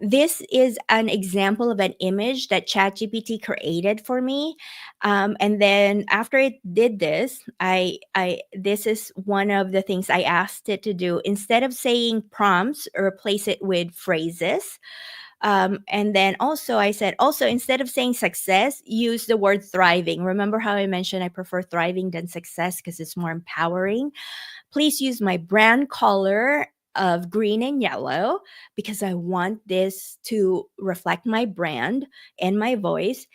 This is an example of an image that ChatGPT created for me, and then after it did this, I this is one of the things I asked it to do. Instead of saying prompts, replace it with phrases. And then also I said, also instead of saying success, use the word thriving. Remember how I mentioned I prefer thriving than success because it's more empowering? Please use my brand color of green and yellow because I want this to reflect my brand and my voice.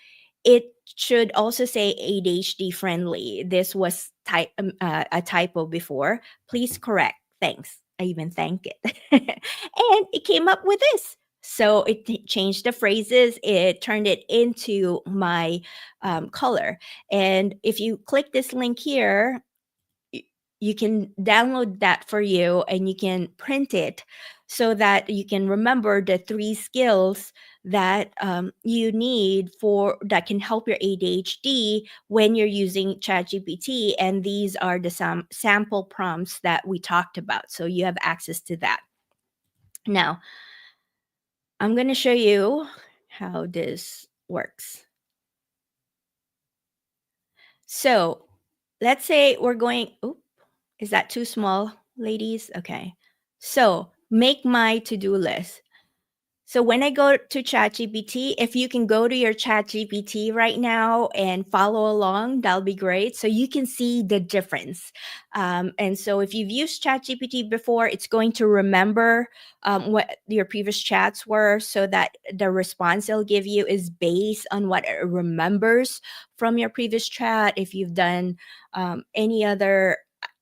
It should also say ADHD friendly. This was a typo before. Please correct. Thanks. I even thank it. And it came up with this. So it changed the phrases, it turned it into my color. And if you click this link here, you can download that for you and you can print it so that you can remember the three skills that you need for that can help your ADHD when you're using ChatGPT. And these are the sample prompts that we talked about. So you have access to that. Now, I'm going to show you how this works. So let's say we're going, oh, is that too small, ladies? Okay. So make my to-do list. So when I go to ChatGPT, if you can go to your ChatGPT right now and follow along, that'll be great. So you can see the difference. And so if you've used ChatGPT before, it's going to remember what your previous chats were, so that the response it'll give you is based on what it remembers from your previous chat. If you've done any other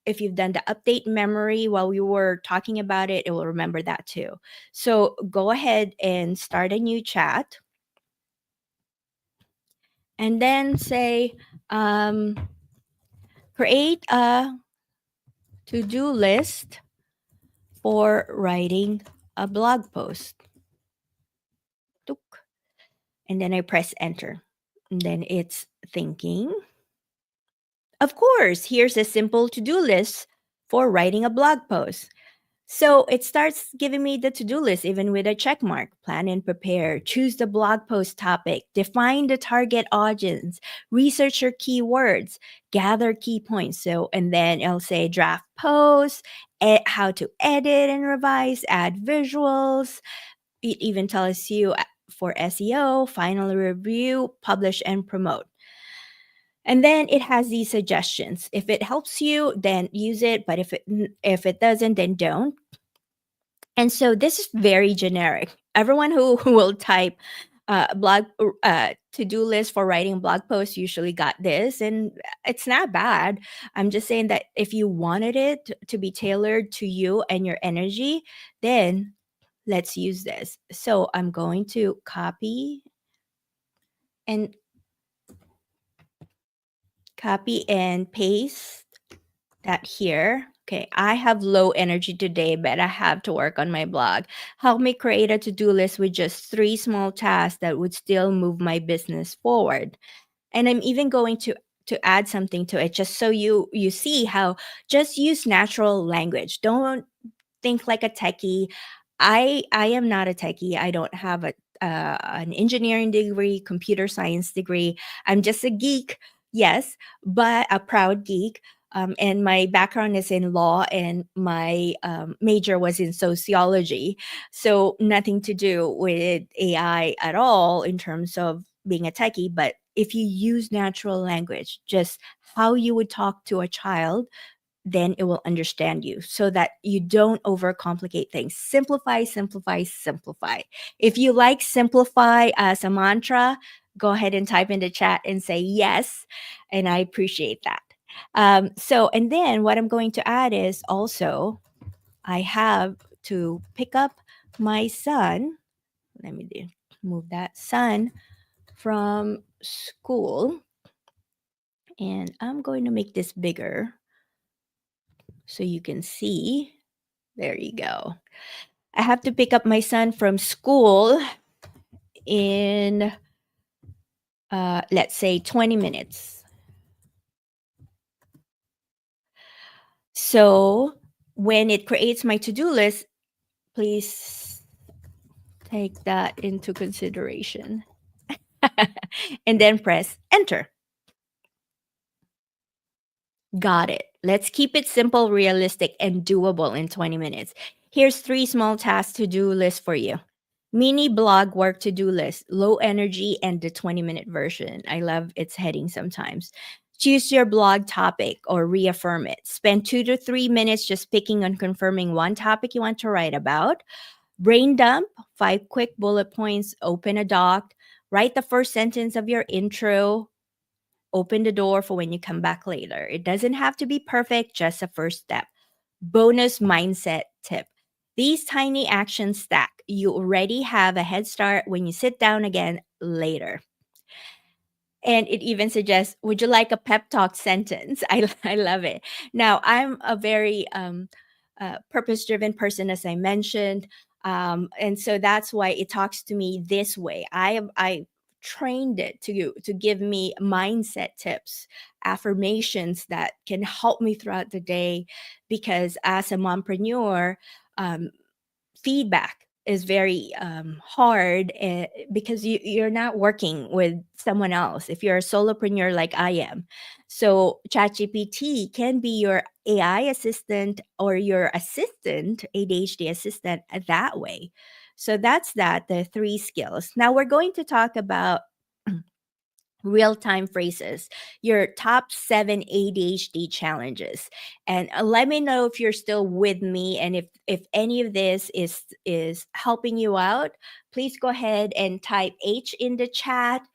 if you've done the update memory while we were talking about it, it will remember that too. So go ahead and start a new chat and then say, create a to-do list for writing a blog post. Tuk. And then I press enter. And then it's thinking. Of course, here's a simple to-do list for writing a blog post. So it starts giving me the to-do list, even with a check mark. Plan and prepare. Choose the blog post topic. Define the target audience. Research your keywords. Gather key points. So, and then it'll say draft post, how to edit and revise, add visuals. It even tells you for SEO, final review, publish and promote. And then it has these suggestions. If it helps you, then use it. But if it doesn't, then don't. And so this is very generic. Everyone who will type blog to-do list for writing blog posts usually got this, and it's not bad. I'm just saying that if you wanted it to be tailored to you and your energy, then let's use this. So I'm going to and copy and paste that here. Okay, I have low energy today, but I have to work on my blog. Help me create a to-do list with just three small tasks that would still move my business forward. And I'm even going to add something to it, just so you see how, just use natural language. Don't think like a techie. I am not a techie. I don't have an engineering degree, computer science degree. I'm just a geek, yes, but a proud geek. And my background is in law, and my major was in sociology. So nothing to do with AI at all in terms of being a techie. But if you use natural language, just how you would talk to a child, then it will understand you, so that you don't overcomplicate things. Simplify, simplify, simplify. If you like simplify as a mantra, go ahead and type in the chat and say yes. And I appreciate that. And then what I'm going to add is also, I have to pick up my son. Let me move that son from school. And I'm going to make this bigger so you can see. There you go. I have to pick up my son from school in, let's say, 20 minutes. So when it creates my to-do list, please take that into consideration. And then press enter. Got it. Let's keep it simple, realistic, and doable in 20 minutes. Here's three small tasks to-do list for you. Mini blog work to-do list, low energy, and the 20-minute version. I love its heading sometimes. Choose your blog topic or reaffirm it. Spend 2 to 3 minutes just picking and confirming one topic you want to write about. Brain dump, 5 quick bullet points, open a doc, write the first sentence of your intro, open the door for when you come back later. It doesn't have to be perfect, just a first step. Bonus mindset tip. These tiny actions stack. You already have a head start when you sit down again later. And it even suggests, would you like a pep talk sentence? I love it. Now, I'm a very purpose driven person, as I mentioned. And so that's why it talks to me this way. I trained it to give me mindset tips, affirmations that can help me throughout the day, because as a mompreneur, um, feedback is very hard, because you're not working with someone else if you're a solopreneur like I am. So ChatGPT can be your AI assistant or your assistant, ADHD assistant, that way. So that's that, the three skills. Now we're going to talk about real time phrases, your top 7 ADHD challenges. And let me know if you're still with me, and if any of this is helping you out. Please go ahead and type H in the chat,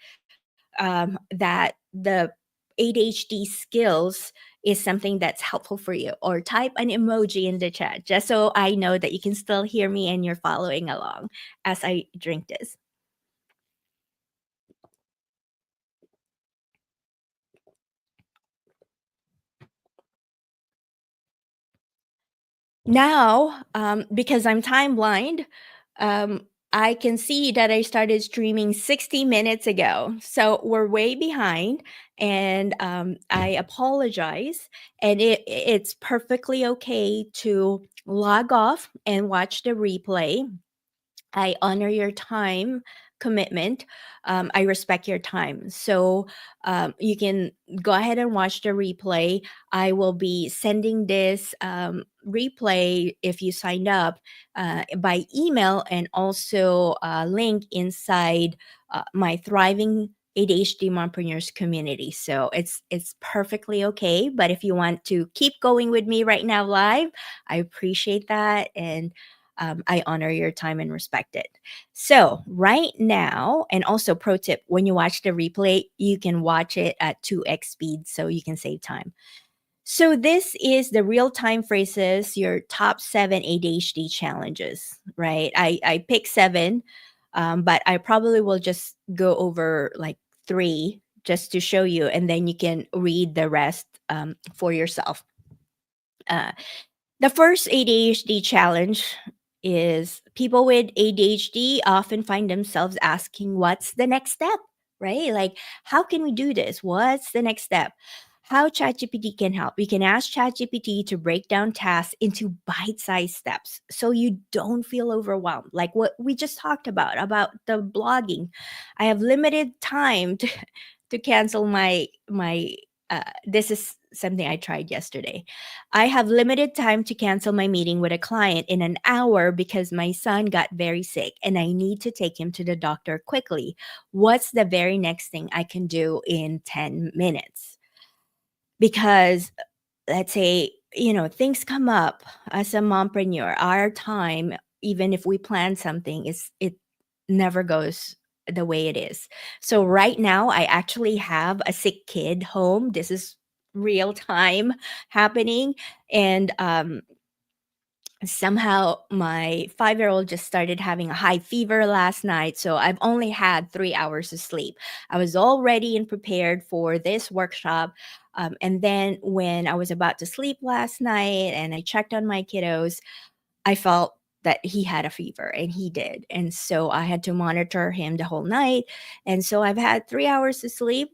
that the ADHD skills is something that's helpful for you, or type an emoji in the chat, just so I know that you can still hear me and you're following along as I drink this. Now, because I'm time blind, I can see that I started streaming 60 minutes ago. So we're way behind, and I apologize. And it's perfectly okay to log off and watch the replay. I honor your time commitment. I respect your time. So you can go ahead and watch the replay. I will be sending this replay, if you signed up, by email, and also a link inside my Thriving ADHD Mompreneurs community. So it's perfectly okay. But if you want to keep going with me right now live, I appreciate that. And I honor your time and respect it. So, right now, and also pro tip, when you watch the replay, you can watch it at 2x speed so you can save time. So, this is the real time phrases, your top 7 ADHD challenges, right? I pick 7, but I probably will just go over like 3 just to show you, and then you can read the rest for yourself. Uh, the first ADHD challenge is people with ADHD often find themselves asking, what's the next step? Right? Like, how can we do this? What's the next step? How ChatGPT can help. We can ask ChatGPT to break down tasks into bite sized steps so you don't feel overwhelmed. Like what we just talked about the blogging. I have limited time to cancel this is something I tried yesterday. I have limited time to cancel my meeting with a client in an hour because my son got very sick and I need to take him to the doctor quickly. What's the very next thing I can do in 10 minutes? Because let's say, things come up as a mompreneur, our time, even if we plan something, is it never goes the way it is. So right now I actually have a sick kid home. This is real time happening. And somehow my 5-year-old just started having a high fever last night, so I've only had 3 hours of sleep. I was all ready and prepared for this workshop, and then when I was about to sleep last night and I checked on my kiddos, I felt that he had a fever, and he did, and so I had to monitor him the whole night. And so I've had 3 hours of sleep,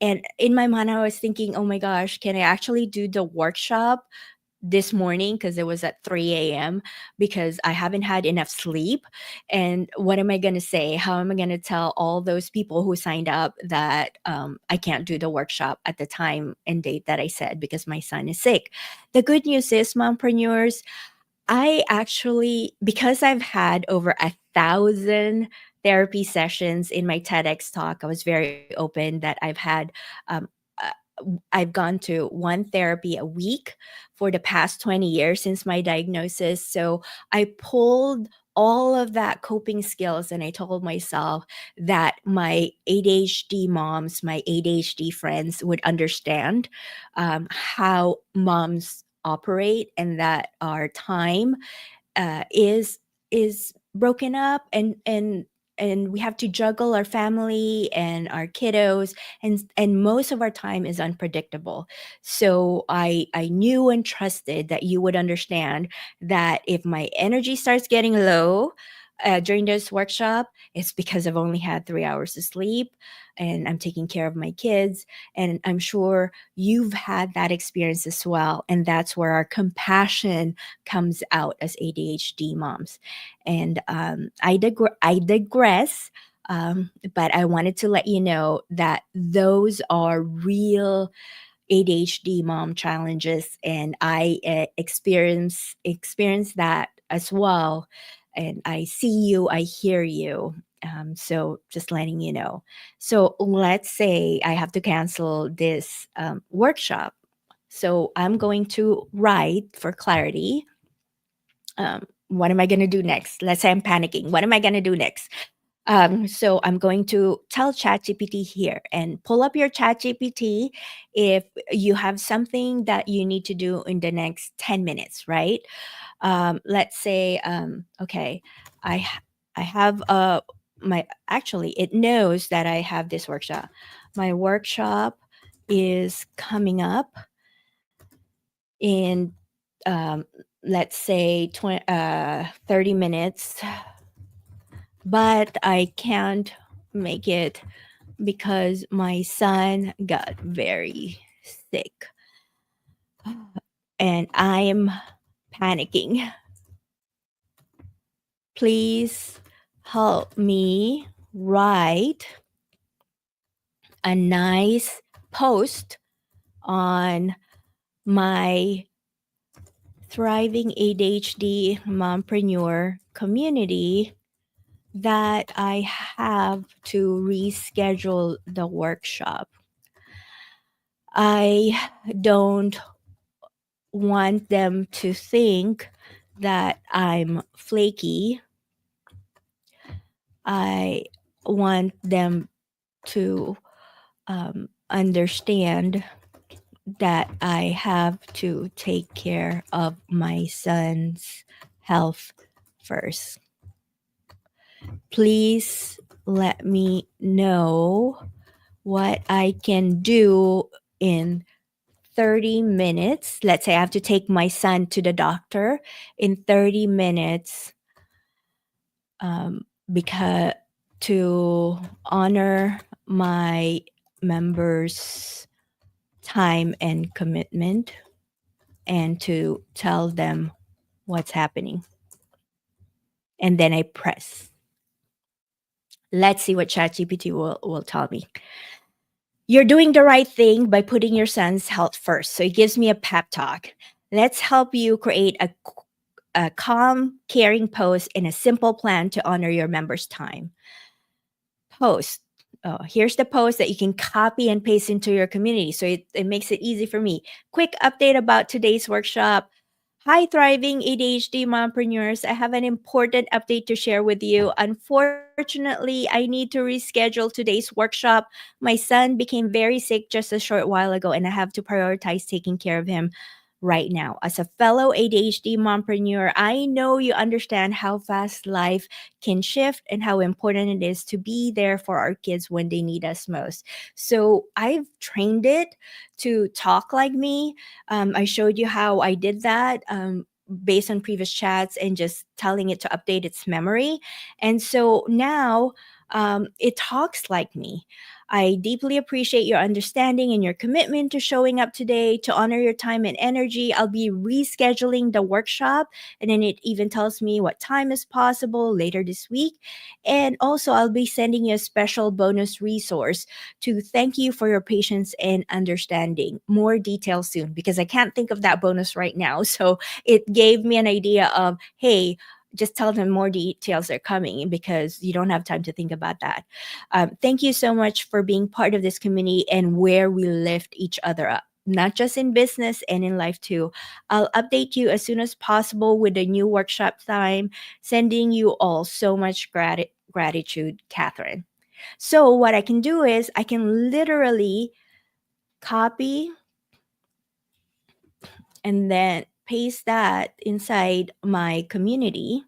and in my mind I was thinking, oh my gosh, can I actually do the workshop this morning because it was at 3 a.m. because I haven't had enough sleep. And what am I going to say? How am I going to tell all those people who signed up that I can't do the workshop at the time and date that I said because my son is sick? The good news is, mompreneurs, I actually, because I've had over 1,000 therapy sessions in my TEDx talk, I was very open that um, I've gone to one therapy a week for the past 20 years since my diagnosis. So I pulled all of that coping skills and I told myself that my ADHD moms, my ADHD friends would understand how moms operate and that our time is broken up, and we have to juggle our family and our kiddos, and most of our time is unpredictable. So I knew and trusted that you would understand that if my energy starts getting low during this workshop, it's because I've only had 3 hours of sleep and I'm taking care of my kids. And I'm sure you've had that experience as well, and that's where our compassion comes out as ADHD moms. And I digress. But I wanted to let you know that those are real ADHD mom challenges, and I experience that as well. And I see you, I hear you. So just letting you know. So let's say I have to cancel this workshop. So I'm going to write for clarity. What am I going to do next? Let's say I'm panicking. What am I going to do next? So I'm going to tell ChatGPT here and pull up your ChatGPT if you have something that you need to do in the next 10 minutes, right? Let's say, okay, I have my, actually, it knows that I have this workshop. My workshop is coming up in, um, let's say, 30 minutes, but I can't make it because my son got very sick and I'm panicking. Please help me write a nice post on my thriving ADHD mompreneur community that I have to reschedule the workshop. I don't want them to think that I'm flaky, I want them to understand that I have to take care of my son's health first. Please let me know what I can do in 30 minutes. Let's say I have to take my son to the doctor in 30 minutes, because to honor my members' time and commitment, and to tell them what's happening. And then I press. Let's see what ChatGPT will tell me. You're doing the right thing by putting your son's health first. So it gives me a pep talk. Let's help you create a calm, caring post and a simple plan to honor your members' time. Post. Oh, here's the post that you can copy and paste into your community. So it makes it easy for me. Quick update about today's workshop. Hi, thriving ADHD mompreneurs. I have an important update to share with you. Unfortunately, I need to reschedule today's workshop. My son became very sick just a short while ago, and I have to prioritize taking care of him right now. As a fellow ADHD mompreneur, I know you understand how fast life can shift and how important it is to be there for our kids when they need us most. So I've trained it to talk like me. I showed you how I did that. Based on previous chats and just telling it to update its memory. And so now it talks like me. I deeply appreciate your understanding and your commitment to showing up today to honor your time and energy. I'll be rescheduling the workshop, and then it even tells me what time is possible later this week. And also, I'll be sending you a special bonus resource to thank you for your patience and understanding. More details soon because I can't think of that bonus right now. So it gave me an idea of, hey, just tell them more details are coming because you don't have time to think about that. Thank you so much for being part of this community and where we lift each other up, not just in business and in life too. I'll update you as soon as possible with the new workshop time. Sending you all so much gratitude, Catherine. So, what I can do is I can literally copy and then paste that inside my community.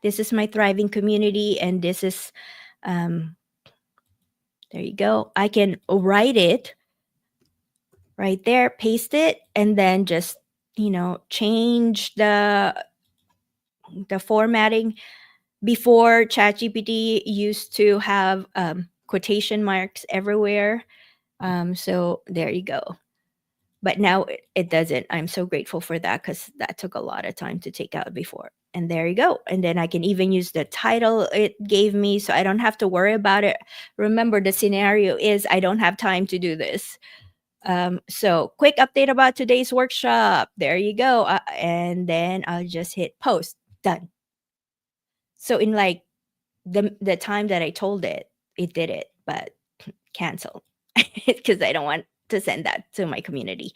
This is my thriving community, and this is, um, there you go. I can write it right there, paste it, and then just, change the formatting. Before, ChatGPT used to have quotation marks everywhere. So there you go. But now it doesn't. I'm so grateful for that because that took a lot of time to take out before. And there you go. And then I can even use the title it gave me so I don't have to worry about it. Remember, the scenario is I don't have time to do this. So quick update about today's workshop. There you go. And then I'll just hit post. Done. So in like the time that I told it, it did it, but cancel because I don't want to send that to my community.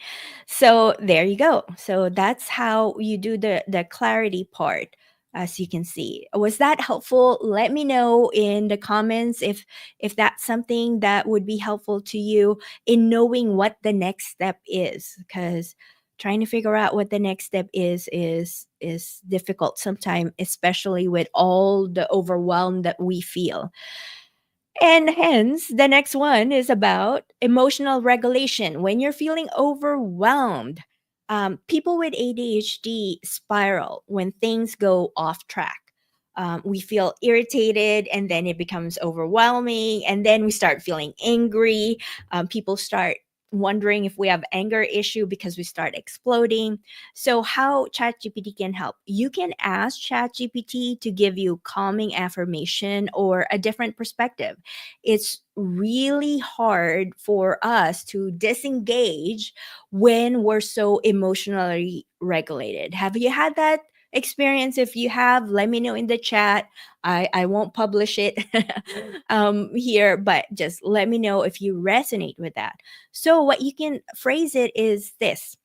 So there you go. So that's how you do the clarity part. As you can see, was that helpful? Let me know in the comments if that's something that would be helpful to you in knowing what the next step is, because trying to figure out what the next step is difficult sometimes, especially with all the overwhelm that we feel. And hence, the next one is about emotional regulation. When you're feeling overwhelmed, people with ADHD spiral when things go off track. We feel irritated and then it becomes overwhelming. And then we start feeling angry. People start wondering if we have anger issue because we start exploding. So how ChatGPT can help? You can ask ChatGPT to give you calming affirmation or a different perspective. It's really hard for us to disengage when we're so emotionally regulated. Have you had that experience? If you have, let me know in the chat. I won't publish it here, but just let me know if you resonate with that. So what you can phrase it is this: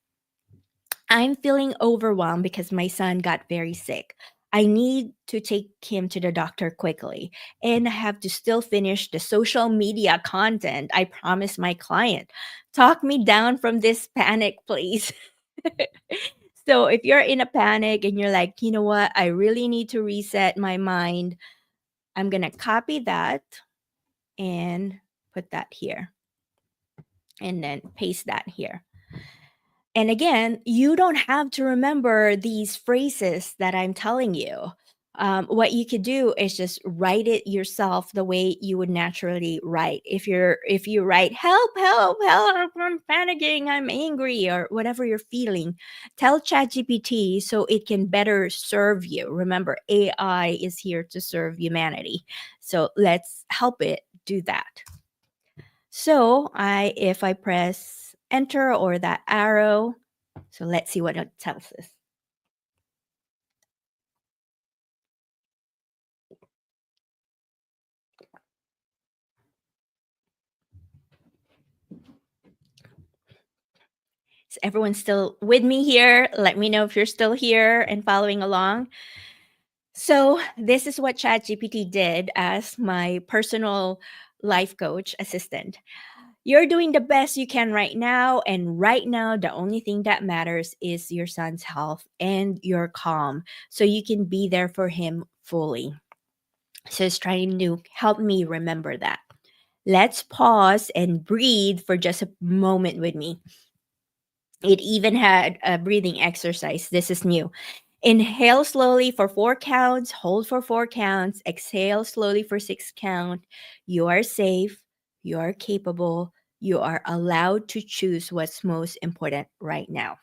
I'm feeling overwhelmed because my son got very sick. I need to take him to the doctor quickly, and I have to still finish the social media content I promised my client. Talk me down from this panic, please. So, if you're in a panic and you're like, you know what, I really need to reset my mind, I'm going to copy that and put that here and then paste that here. And again, you don't have to remember these phrases that I'm telling you. What you could do is just write it yourself the way you would naturally write. If you write help, help, help, I'm panicking, I'm angry, or whatever you're feeling, tell ChatGPT so it can better serve you. Remember, AI is here to serve humanity. So let's help it do that. So if I press enter or that arrow, so let's see what it tells us. Is everyone still with me here? Let me know if you're still here and following along. So this is what ChatGPT did as my personal life coach assistant. You're doing the best you can right now. And right now, the only thing that matters is your son's health and your calm. So you can be there for him fully. So it's trying to help me remember that. Let's pause and breathe for just a moment with me. It even had a breathing exercise. This is new. Inhale slowly for 4 counts, hold for 4 counts, exhale slowly for 6 count. You are safe, you are capable, you are allowed to choose what's most important right now.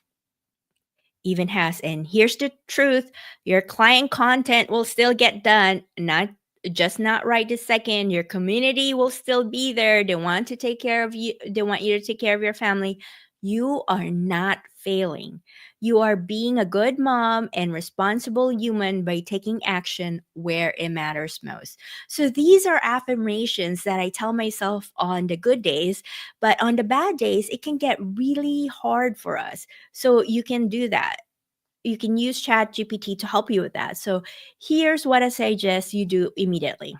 Even has, and here's the truth, your client content will still get done, not right this second. Your community will still be there. They want to take care of you, they want you to take care of your family. You are not failing. You are being a good mom and responsible human by taking action where it matters most. So these are affirmations that I tell myself on the good days, but on the bad days it can get really hard for us. So you can do that. You can use ChatGPT to help you with that. So here's what I suggest you do immediately.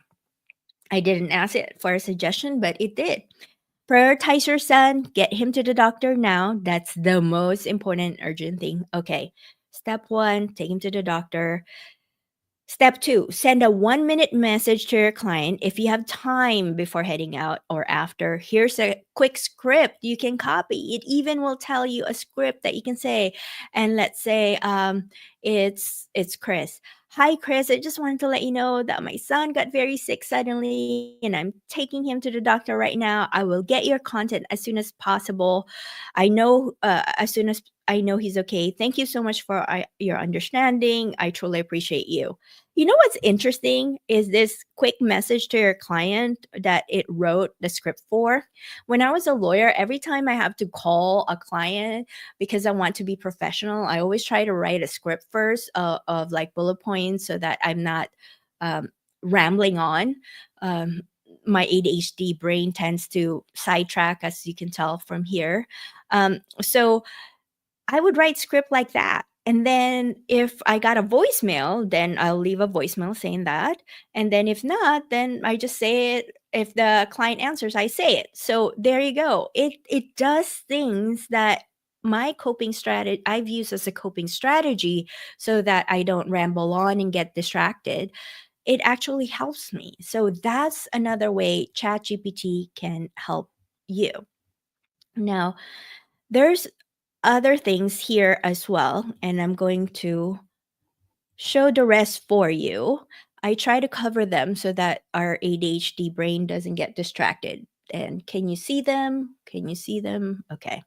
I didn't ask it for a suggestion, but it did. Prioritize your son, get him to the doctor now. That's the most important, urgent thing. Okay. Step one, take him to the doctor. Step two, send a 1 minute message to your client if you have time before heading out or after. Here's a quick script you can copy. It even will tell you a script that you can say. And let's say it's Chris. Hi, Chris. I just wanted to let you know that my son got very sick suddenly and I'm taking him to the doctor right now. I will get your content as soon as possible. I know as soon as I know he's okay. Thank you so much for your understanding. I truly appreciate you. You know what's interesting is this quick message to your client that it wrote the script for. When I was a lawyer, every time I have to call a client because I want to be professional, I always try to write a script first of like bullet points so that I'm not um, rambling on. Um, my ADHD brain tends to sidetrack, as you can tell from here. So I would write script like that. And then if I got a voicemail, then I'll leave a voicemail saying that. And then if not, then I just say it. If the client answers, I say it. So there you go. It does things that my coping strategy I've used as a coping strategy so that I don't ramble on and get distracted. It actually helps me. So that's another way ChatGPT can help you. Now, there's other things here as well, and I'm going to show the rest for you. I try to cover them so that our ADHD brain doesn't get distracted. And can you see them? Can you see them? Okay.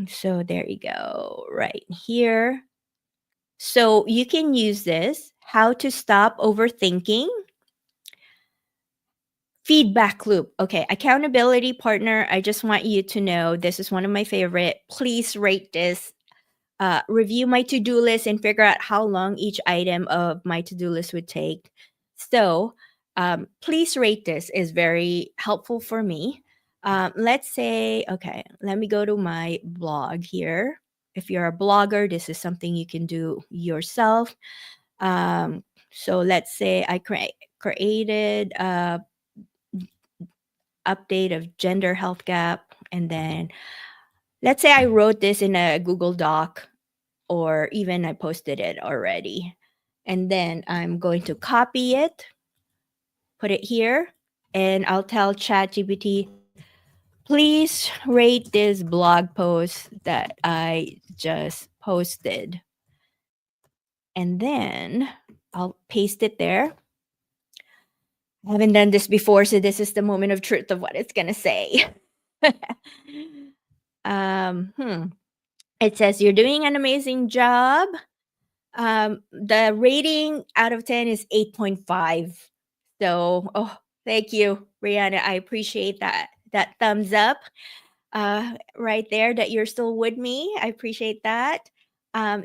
So there you go, right here. So you can use this how to stop overthinking. Feedback loop. Okay, accountability partner. I just want you to know this is one of my favorite. Please rate this, review my to-do list and figure out how long each item of my to-do list would take. So please rate this is very helpful for me. Let's say, okay, let me go to my blog here. if you're a blogger, this is something you can do yourself. So let's say I created a update of gender health gap, and then let's say I wrote this in a Google Doc, or even I posted it already. And then I'm going to copy it, put it here, and I'll tell ChatGPT, please rate this blog post that I just posted. And then I'll paste it there. I haven't done this before, so this is the moment of truth of what it's going to say. um, hmm. It says, you're doing an amazing job. The rating out of 10 is 8.5. So, oh, thank you, Rihanna. I appreciate that thumbs up right there, that you're still with me. I appreciate that.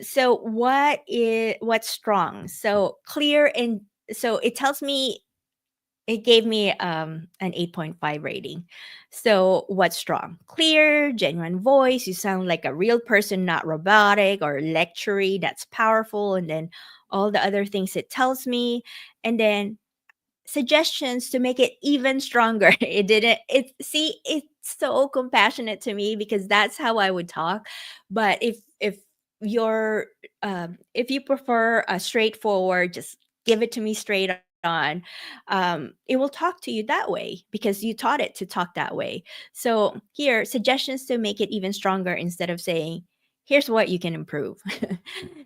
So what's strong? So clear, and so it tells me, it gave me an 8.5 rating. So what's strong? Clear, genuine voice. You sound like a real person, not robotic or lectury. That's powerful. And then all the other things it tells me. And then suggestions to make it even stronger. It didn't it see it's so compassionate to me, because that's how I would talk. But you're if you prefer a straightforward, just give it to me straight on, it will talk to you that way because you taught it to talk that way. So here, suggestions to make it even stronger, instead of saying, here's what you can improve.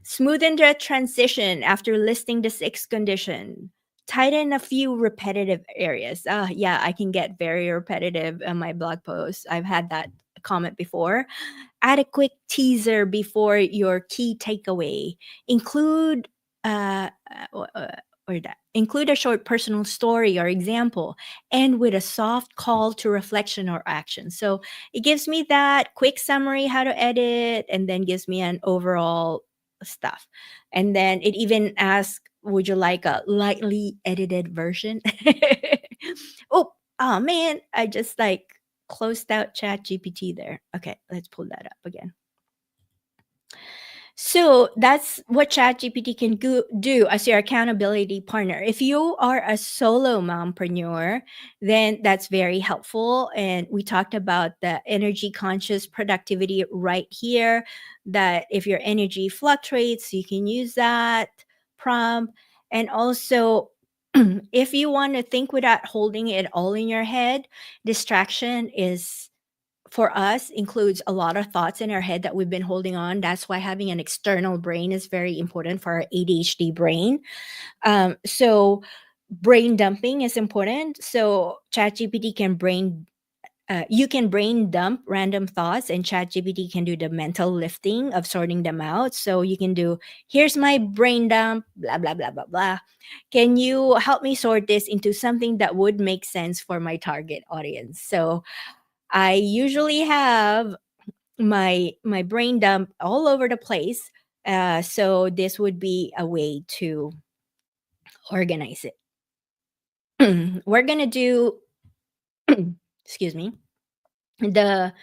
Smoothen the transition after listing the sixth condition. Tighten a few repetitive areas. Yeah, I can get very repetitive in my blog posts. I've had that comment before. Add a quick teaser before your key takeaway. Include or that. Include a short personal story or example, and with a soft call to reflection or action. So it gives me that quick summary how to edit, and then gives me an overall stuff. And then it even asks, would you like a lightly edited version? Oh man, I just like closed out Chat GPT there. Okay, let's pull that up again. So that's what ChatGPT can do as your accountability partner. If you are a solo mompreneur, then that's very helpful. And we talked about the energy conscious productivity right here, that if your energy fluctuates, you can use that prompt. And also, if you want to think without holding it all in your head, distraction is, for us, includes a lot of thoughts in our head that we've been holding on. That's why having an external brain is very important for our ADHD brain. So brain dumping is important. So ChatGPT can you can brain dump random thoughts, and ChatGPT can do the mental lifting of sorting them out. So you can do, here's my brain dump, blah, blah, blah, blah, blah. Can you help me sort this into something that would make sense for my target audience? So I usually have my brain dump all over the place. So this would be a way to organize it. We're gonna do excuse me, the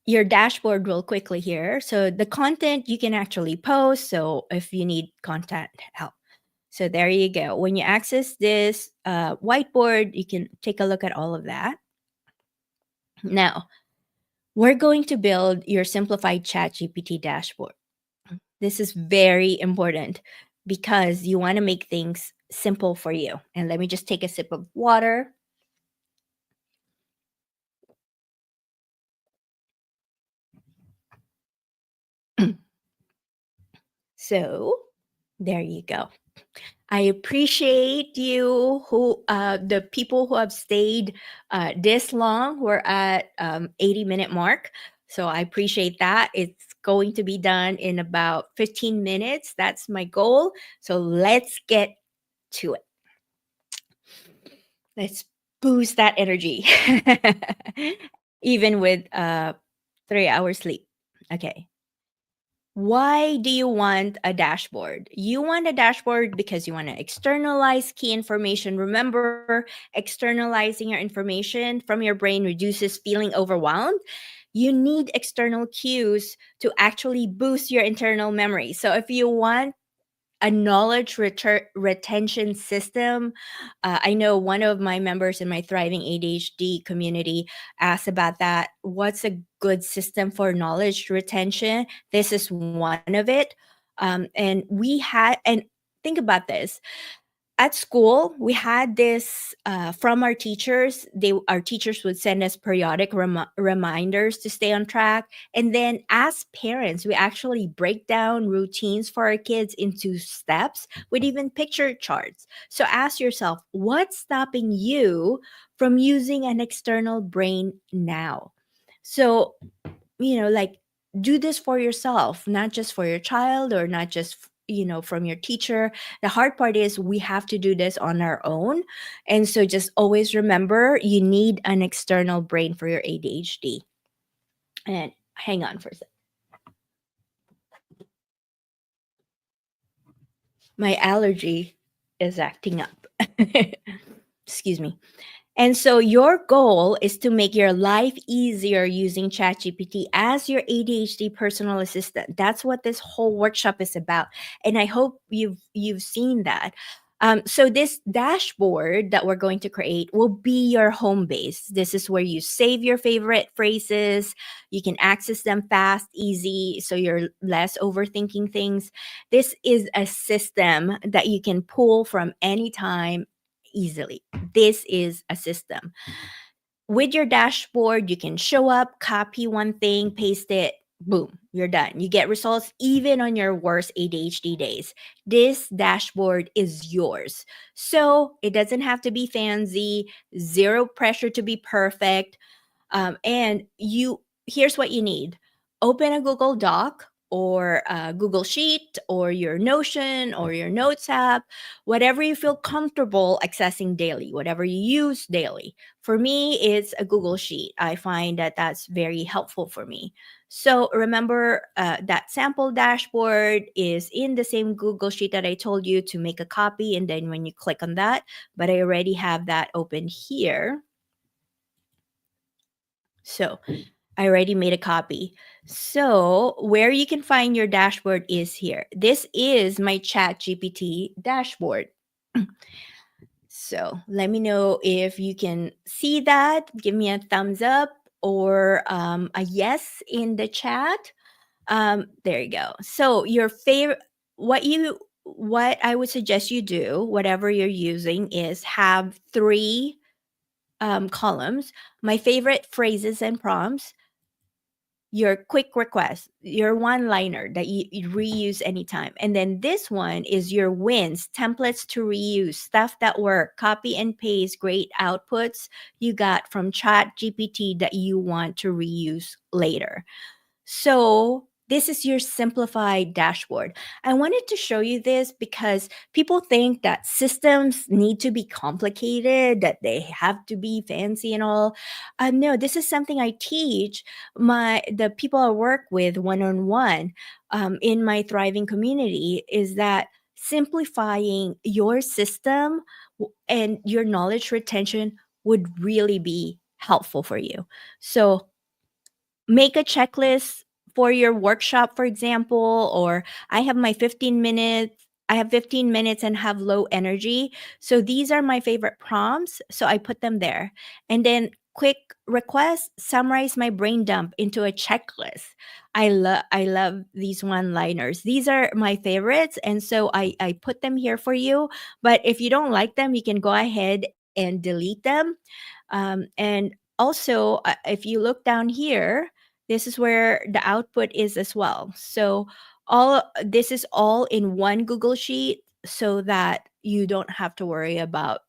your dashboard real quickly here. So the content you can actually post. So if you need content help. So there you go. When you access this whiteboard, you can take a look at all of that. Now, we're going to build your simplified chat GPT dashboard. This is very important because you want to make things simple for you. And let me just take a sip of water. So there you go. I appreciate you, who the people who have stayed this long. We're at 80-minute mark. So I appreciate that. It's going to be done in about 15 minutes. That's my goal. So let's get to it. Let's boost that energy. Even with 3 hours sleep. Okay. Why do you want a dashboard? You want a dashboard because you want to externalize key information. Remember, externalizing your information from your brain reduces feeling overwhelmed. You need external cues to actually boost your internal memory. So, if you want a knowledge retention system. I know one of my members in my Thriving ADHD community asked about that. What's a good system for knowledge retention? This is one of it. And think about this, at school we had this from our teachers. Our teachers would send us periodic reminders to stay on track, and then as parents we actually break down routines for our kids into steps with even picture charts. So ask yourself, what's stopping you from using an external brain now? So, like, do this for yourself, not just for your child, or not just from your teacher. The hard part is we have to do this on our own. And so just always remember, you need an external brain for your ADHD. And hang on for a sec. My allergy is acting up. Excuse me. And so your goal is to make your life easier using ChatGPT as your ADHD personal assistant. That's what this whole workshop is about. And I hope you've seen that. So this dashboard that we're going to create will be your home base. This is where you save your favorite phrases. You can access them fast, easy, so you're less overthinking things. This is a system that you can pull from anytime easily. This is a system. With your dashboard, you can show up, copy one thing, paste it, boom, you're done. You get results even on your worst ADHD days. This dashboard is yours. So it doesn't have to be fancy, zero pressure to be perfect. And here's what you need: open a Google Doc or a Google Sheet or your Notion or your Notes app, whatever you feel comfortable accessing daily, whatever you use daily. For me, it's a Google Sheet. I find that that's very helpful for me. So remember, that sample dashboard is in the same Google Sheet that I told you to make a copy. And then when you click on that, but I already have that open here. So I already made a copy. So where you can find your dashboard is here. This is my Chat GPT dashboard. So let me know if you can see that. Give me a thumbs up or a yes in the chat. There you go. So your favorite, what I would suggest you do, whatever you're using, is have three columns: my favorite phrases and prompts, your quick request, your one liner that you reuse anytime. And then this one is your wins, templates to reuse, stuff that work, copy and paste, great outputs you got from Chat GPT that you want to reuse later. So this is your simplified dashboard. I wanted to show you this because people think that systems need to be complicated, that they have to be fancy and all. No, this is something I teach the people I work with one on one in my thriving community, is that simplifying your system and your knowledge retention would really be helpful for you. So make a checklist for your workshop, for example, or I have my 15 minutes. I have 15 minutes and have low energy. So these are my favorite prompts. So I put them there. And then quick request, summarize my brain dump into a checklist. I love these one-liners. These are my favorites. And so I put them here for you. But if you don't like them, you can go ahead and delete them. And also, if you look down here, this is where the output is as well. So all this is all in one Google Sheet, so that you don't have to worry about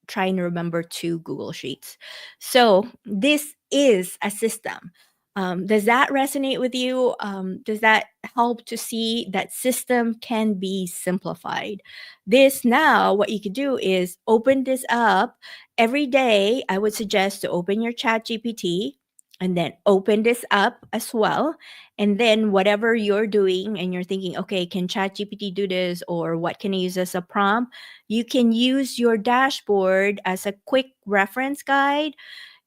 trying to remember two Google Sheets. So this is a system. Does that resonate with you? Does that help to see that system can be simplified? This now, what you could do is open this up every day. I would suggest to open your Chat GPT, and then open this up as well. And then whatever you're doing and you're thinking, okay, can ChatGPT do this, or what can I use as a prompt? You can use your dashboard as a quick reference guide,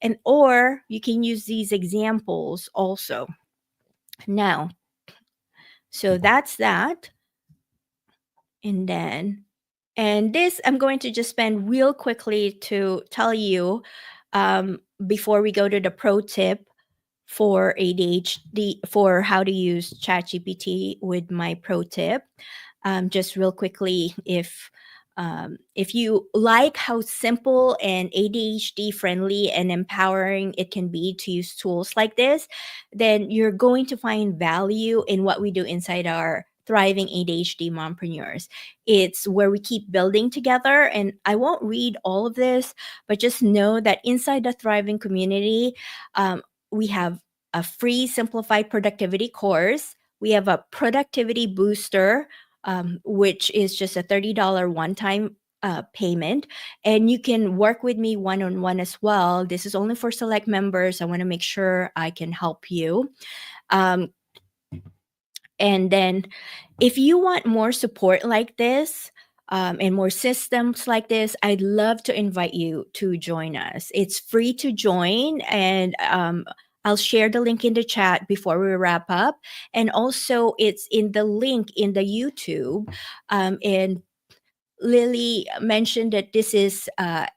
and or you can use these examples also. Now, so that's that. And then, and this I'm going to just spend real quickly to tell you, before we go to the pro tip for ADHD, for how to use ChatGPT with my pro tip. Just real quickly, if you like how simple and ADHD friendly and empowering it can be to use tools like this, then you're going to find value in what we do inside our thriving ADHD mompreneurs. It's where we keep building together. And I won't read all of this, but just know that inside the thriving community, we have a free simplified productivity course. We have a productivity booster, which is just a $30 one time payment. And you can work with me one on one as well. This is only for select members. I want to make sure I can help you. Um, and then, if you want more support like this, and more systems like this, I'd love to invite you to join us. It's free to join, and I'll share the link in the chat before we wrap up. And also, it's in the link in the YouTube. And Lily mentioned that this is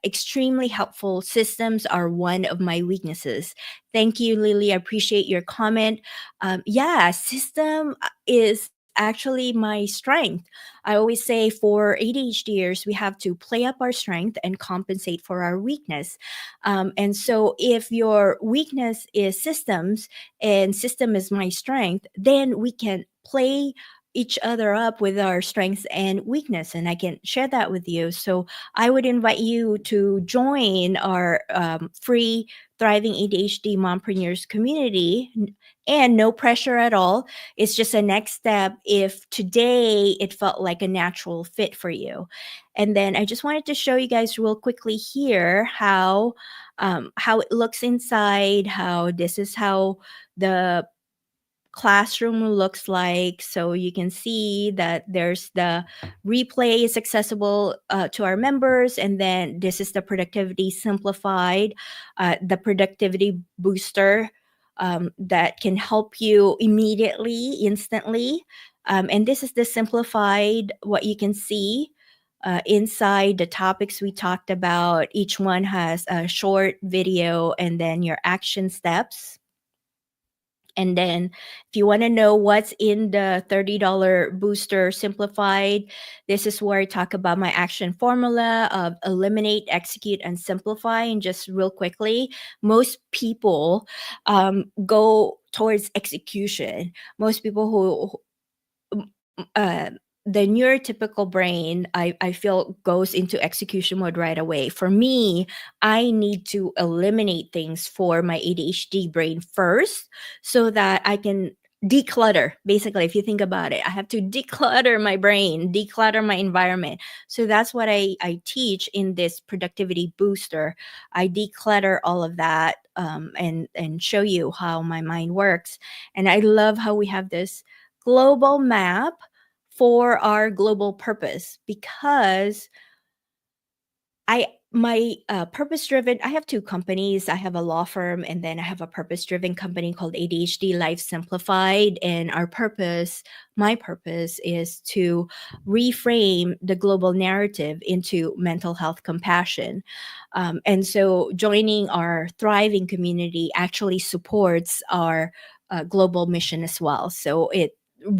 extremely helpful. Systems are one of my weaknesses. Thank you, Lily. I appreciate your comment. Yeah, system is actually my strength. I always say for ADHDers, we have to play up our strength and compensate for our weakness. And so if your weakness is systems and system is my strength, then we can play each other up with our strengths and weakness, and I can share that with you. So I would invite you to join our free thriving ADHD mompreneurs community, and no pressure at all. It's just a next step if today it felt like a natural fit for you. And then I just wanted to show you guys real quickly here how it looks inside, how this is how the classroom looks like. So you can see that there's the replay is accessible to our members, and then this is the productivity simplified, the productivity booster, that can help you immediately, instantly. And this is the simplified, what you can see. Inside the topics we talked about, each one has a short video and then your action steps. And then, if you want to know what's in the $30 booster simplified, this is where I talk about my action formula of eliminate, execute, and simplify. And just real quickly, most people go towards execution. Most people uh, the neurotypical brain, I feel, goes into execution mode right away. For me, I need to eliminate things for my ADHD brain first so that I can declutter. Basically, if you think about it, I have to declutter my brain, declutter my environment. So that's what I teach in this productivity booster. I declutter all of that, and show you how my mind works. And I love how we have this global map for our global purpose, because my purpose driven, I have two companies. I have a law firm, and then I have a purpose driven company called ADHD Life Simplified. And our purpose, my purpose, is to reframe the global narrative into mental health compassion. And so joining our thriving community actually supports our global mission as well. So it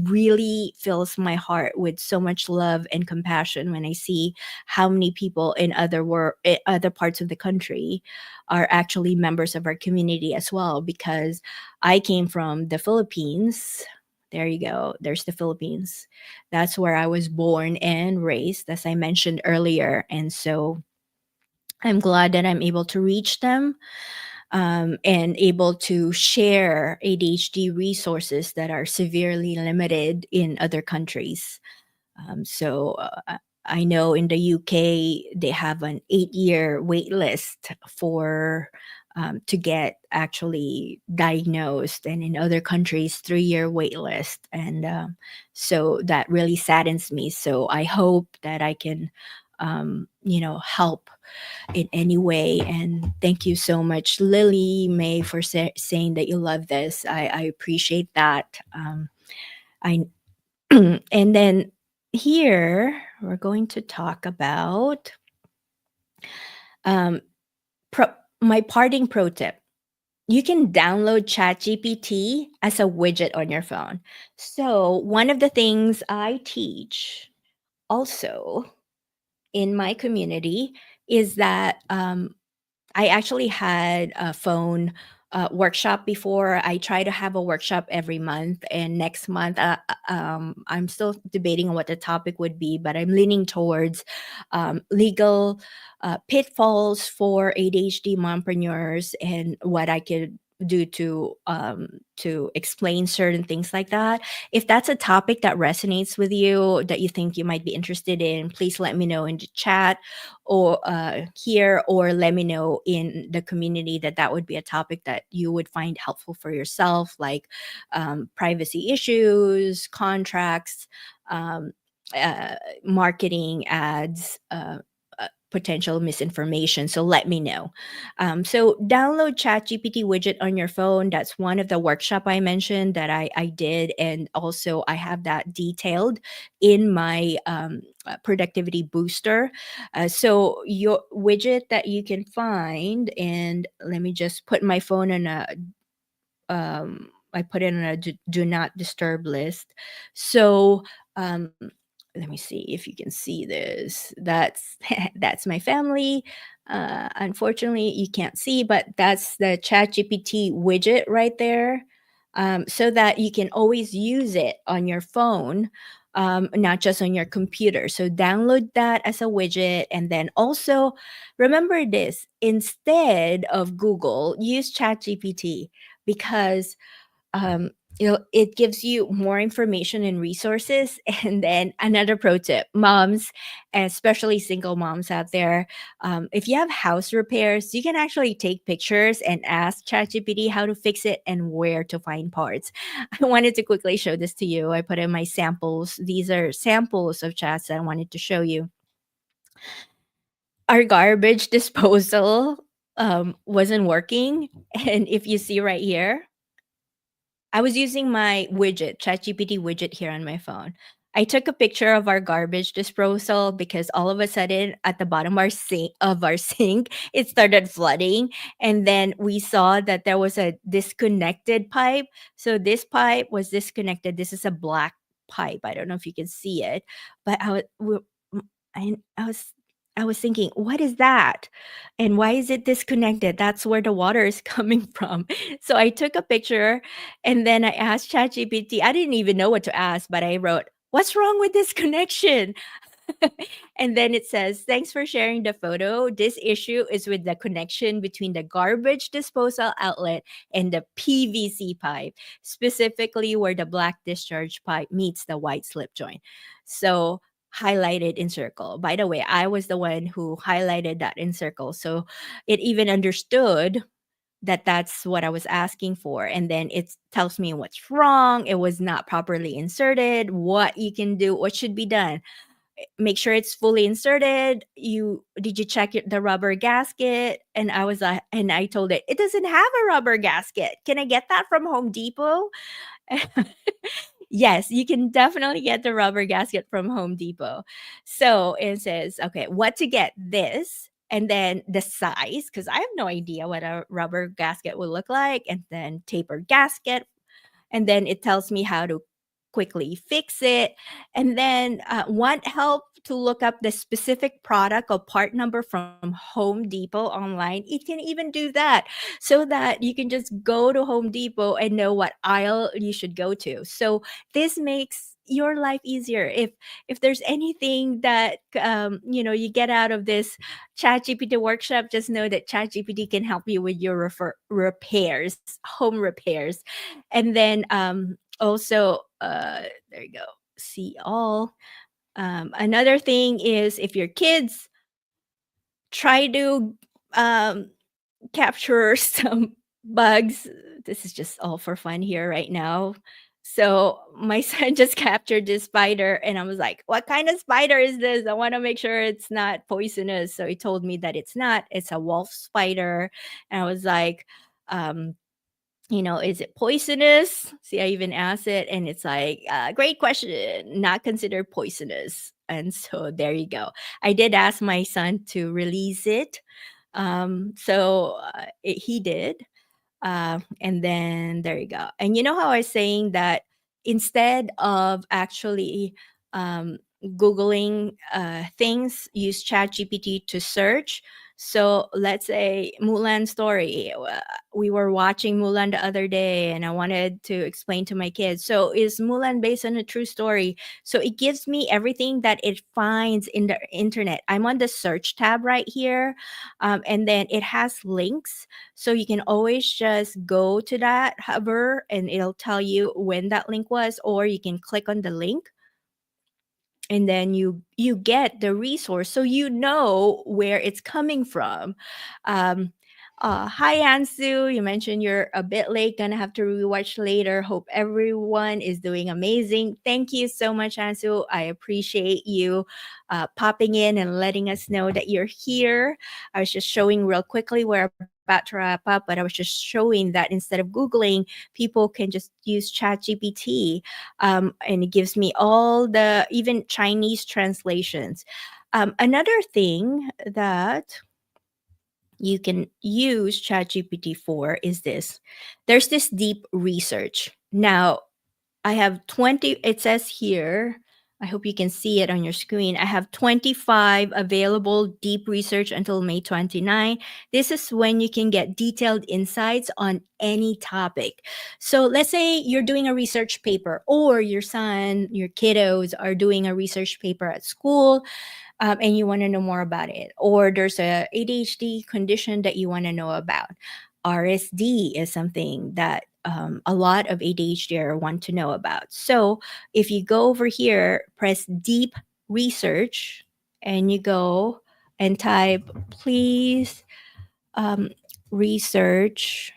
really fills my heart with so much love and compassion when I see how many people in other parts of the country are actually members of our community as well. Because I came from the Philippines. There you go. There's the Philippines. That's where I was born and raised, as I mentioned earlier. And so I'm glad that I'm able to reach them, and able to share ADHD resources that are severely limited in other countries. I know in the UK they have an 8-year wait list for to get actually diagnosed, and in other countries, 3-year wait list. And so that really saddens me. So I hope that I can, help in any way. And thank you so much, Lily May, for saying that you love this. I appreciate that. I And then here we're going to talk about um, pro- my parting pro tip. You can download ChatGPT as a widget on your phone. So, one of the things I teach also in my community is that I actually had a phone workshop before. I try to have a workshop every month, and next month, I'm still debating on what the topic would be, but I'm leaning towards legal pitfalls for ADHD mompreneurs and what I could do to explain certain things like that. If that's a topic that resonates with you, that you think you might be interested in, please let me know in the chat or here, or let me know in the community that that would be a topic that you would find helpful for yourself, like privacy issues, contracts, um, marketing ads, potential misinformation. So let me know. So download ChatGPT widget on your phone. That's one of the workshop I mentioned that I did, and also I have that detailed in my productivity booster. So your widget that you can find, and let me just put my phone in a I put it in a do not disturb list. So let me see if you can see this. That's that's my family. Unfortunately, you can't see, but that's the ChatGPT widget right there. So that you can always use it on your phone, not just on your computer. So download that as a widget, and then also remember this: instead of Google, use ChatGPT, because um, it gives you more information and resources. And then another pro tip, moms, and especially single moms out there, if you have house repairs, you can actually take pictures and ask ChatGPT how to fix it and where to find parts. I wanted to quickly show this to you. I put in my samples. These are samples of chats that I wanted to show you. Our garbage disposal wasn't working. And if you see right here, I was using my widget, ChatGPT widget here on my phone. I took a picture of our garbage disposal because all of a sudden at the bottom of our sink, it started flooding. And then we saw that there was a disconnected pipe. So this pipe was disconnected. This is a black pipe. I don't know if you can see it, but I, I was I was thinking, what is that? And why is it disconnected? That's where the water is coming from. So I took a picture, and then I asked ChatGPT. I didn't even know what to ask, but I wrote, "What's wrong with this connection?" And then it says, "Thanks for sharing the photo. This issue is with the connection between the garbage disposal outlet and the PVC pipe, specifically where the black discharge pipe meets the white slip joint." So highlighted in circle. By the way, I was the one who highlighted that in circle. So it even understood that that's what I was asking for. And then it tells me what's wrong. It was not properly inserted, what you can do, what should be done. Make sure it's fully inserted. Did you check the rubber gasket? And I was like, and I told it, it doesn't have a rubber gasket. Can I get that from Home Depot? Yes, you can definitely get the rubber gasket from Home Depot. So it says, okay, what to get this, and then the size, because I have no idea what a rubber gasket will look like, and then taper gasket, and then it tells me how to quickly fix it. And then want help to look up the specific product or part number from Home Depot online, it can even do that, so that you can just go to Home Depot and know what aisle you should go to. So this makes your life easier. If there's anything that you get out of this ChatGPT workshop, just know that ChatGPT can help you with your repairs, home repairs. And then also, there you go. See all. Another thing is, if your kids try to um, capture some bugs. This is just all for fun here right now. So my son just captured this spider, and I was like, "What kind of spider is this? I want to make sure it's not poisonous." So he told me that it's not. It's a wolf spider, and I was like, um, "Is it poisonous?" See, I even asked it, and it's like, "Great question. Not considered poisonous." And so there you go. I did ask my son to release it, he did. And then there you go. And you know how I was saying that instead of actually Googling things, use ChatGPT to search. So let's say Mulan story. We were watching Mulan the other day, and I wanted to explain to my kids. So is Mulan based on a true story? So it gives me everything that it finds in the internet. I'm on the search tab right here, and then it has links, so you can always just go to that hover and it'll tell you when that link was, or you can click on the link and then you get the resource so you know where it's coming from. um Hi Ansu, you mentioned you're a bit late, gonna have to rewatch later. Hope everyone is doing amazing. Thank you so much, Ansu. I appreciate you popping in and letting us know that you're here. I was just showing real quickly, we're about to wrap up, but I was just showing that instead of Googling, people can just use ChatGPT, and it gives me all the even Chinese translations. Another thing that you can use ChatGPT for is this. There's this deep research. Now, I have 20, it says here, I hope you can see it on your screen. I have 25 available deep research until May 29. This is when you can get detailed insights on any topic. So let's say you're doing a research paper, or your son, your kiddos are doing a research paper at school, and you want to know more about it, or there's a ADHD condition that you want to know about. RSD is something that a lot of ADHD want to know about. So if you go over here, press deep research, and you go and type, please um, research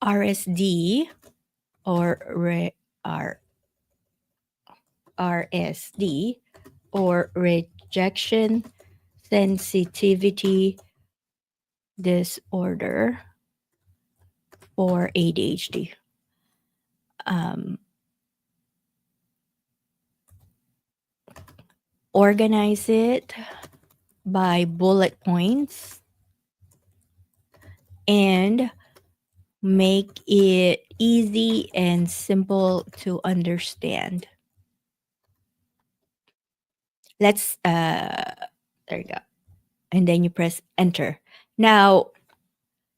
RSD or RSD or rejection sensitivity disorder or ADHD. Um, Organize it by bullet points and make it easy and simple to understand. There you go. And then you press enter. Now,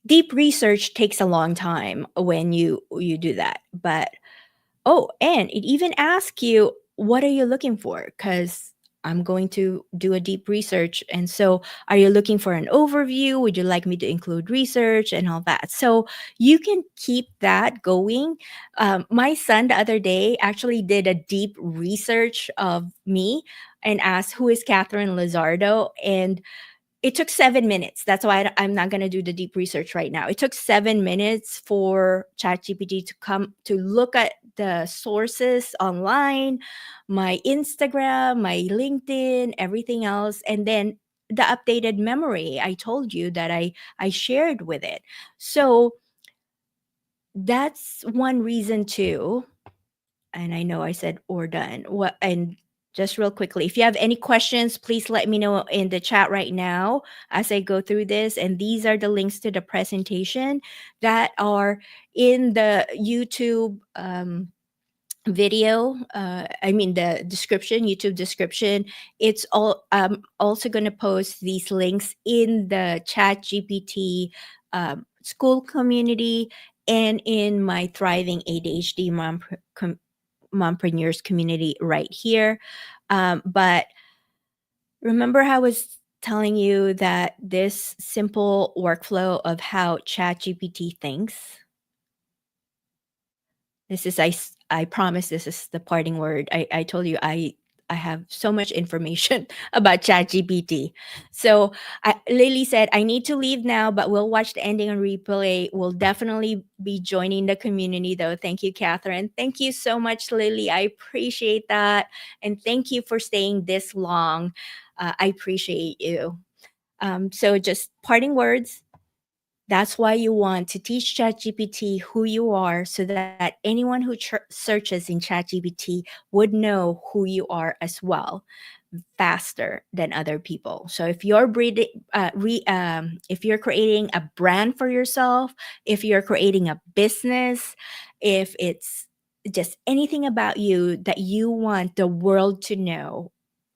deep research takes a long time when you do that, but oh, and it even asks you, what are you looking for? Because I'm going to do a deep research. And so, are you looking for an overview? Would you like me to include research and all that? So, you can keep that going. My son the other day actually did a deep research of me and asked, who is Catherine Lizardo? And it took 7 minutes. That's why I'm not gonna do the deep research right now. It took 7 minutes for ChatGPT to come to look at the sources online, my Instagram, my LinkedIn, everything else, and then the updated memory I told you that I shared with it. So that's one reason too, and I know I said or done. What, and just real quickly, if you have any questions, please let me know in the chat right now as I go through this. And these are the links to the presentation that are in the YouTube video. I mean the description, YouTube description. It's all also going to post these links in the Chat GPT school community and in my Thriving ADHD mompreneurs community right here. But remember how I was telling you that this simple workflow of how ChatGPT thinks, this is I promise this is the parting word. I told you I have so much information about ChatGPT. So Lily said, I need to leave now, but we'll watch the ending on replay. We'll definitely be joining the community, though. Thank you, Catherine. Thank you so much, Lily. I appreciate that. And thank you for staying this long. I appreciate you. So, just parting words. That's why you want to teach ChatGPT who you are so that anyone who searches in ChatGPT would know who you are as well faster than other people. So if you're creating a brand for yourself, if you're creating a business, if it's just anything about you that you want the world to know,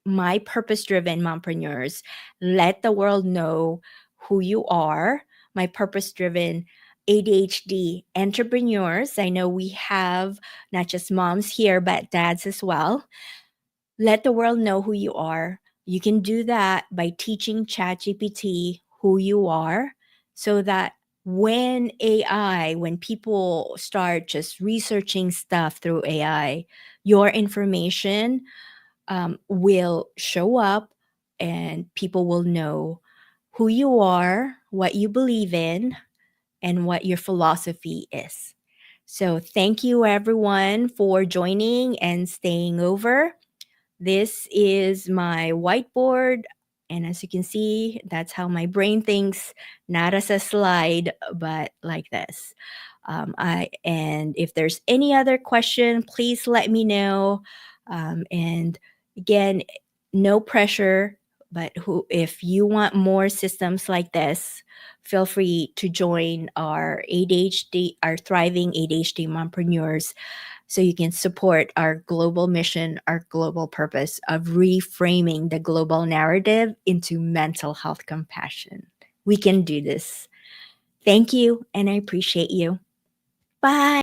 my purpose-driven mompreneurs, let the world know who you are. My purpose-driven ADHD entrepreneurs. I know we have not just moms here, but dads as well. Let the world know who you are. You can do that by teaching ChatGPT who you are so that when people start just researching stuff through AI, your information will show up and people will know who you are, what you believe in, and what your philosophy is. So, thank you everyone for joining and staying over. This is my whiteboard. And as you can see, that's how my brain thinks, not as a slide, but like this. And if there's any other question, please let me know. And again, no pressure, but if you want more systems like this, feel free to join our thriving ADHD mompreneurs so you can support our global mission, our global purpose of reframing the global narrative into mental health compassion. We can do this. Thank you, and I appreciate you. Bye.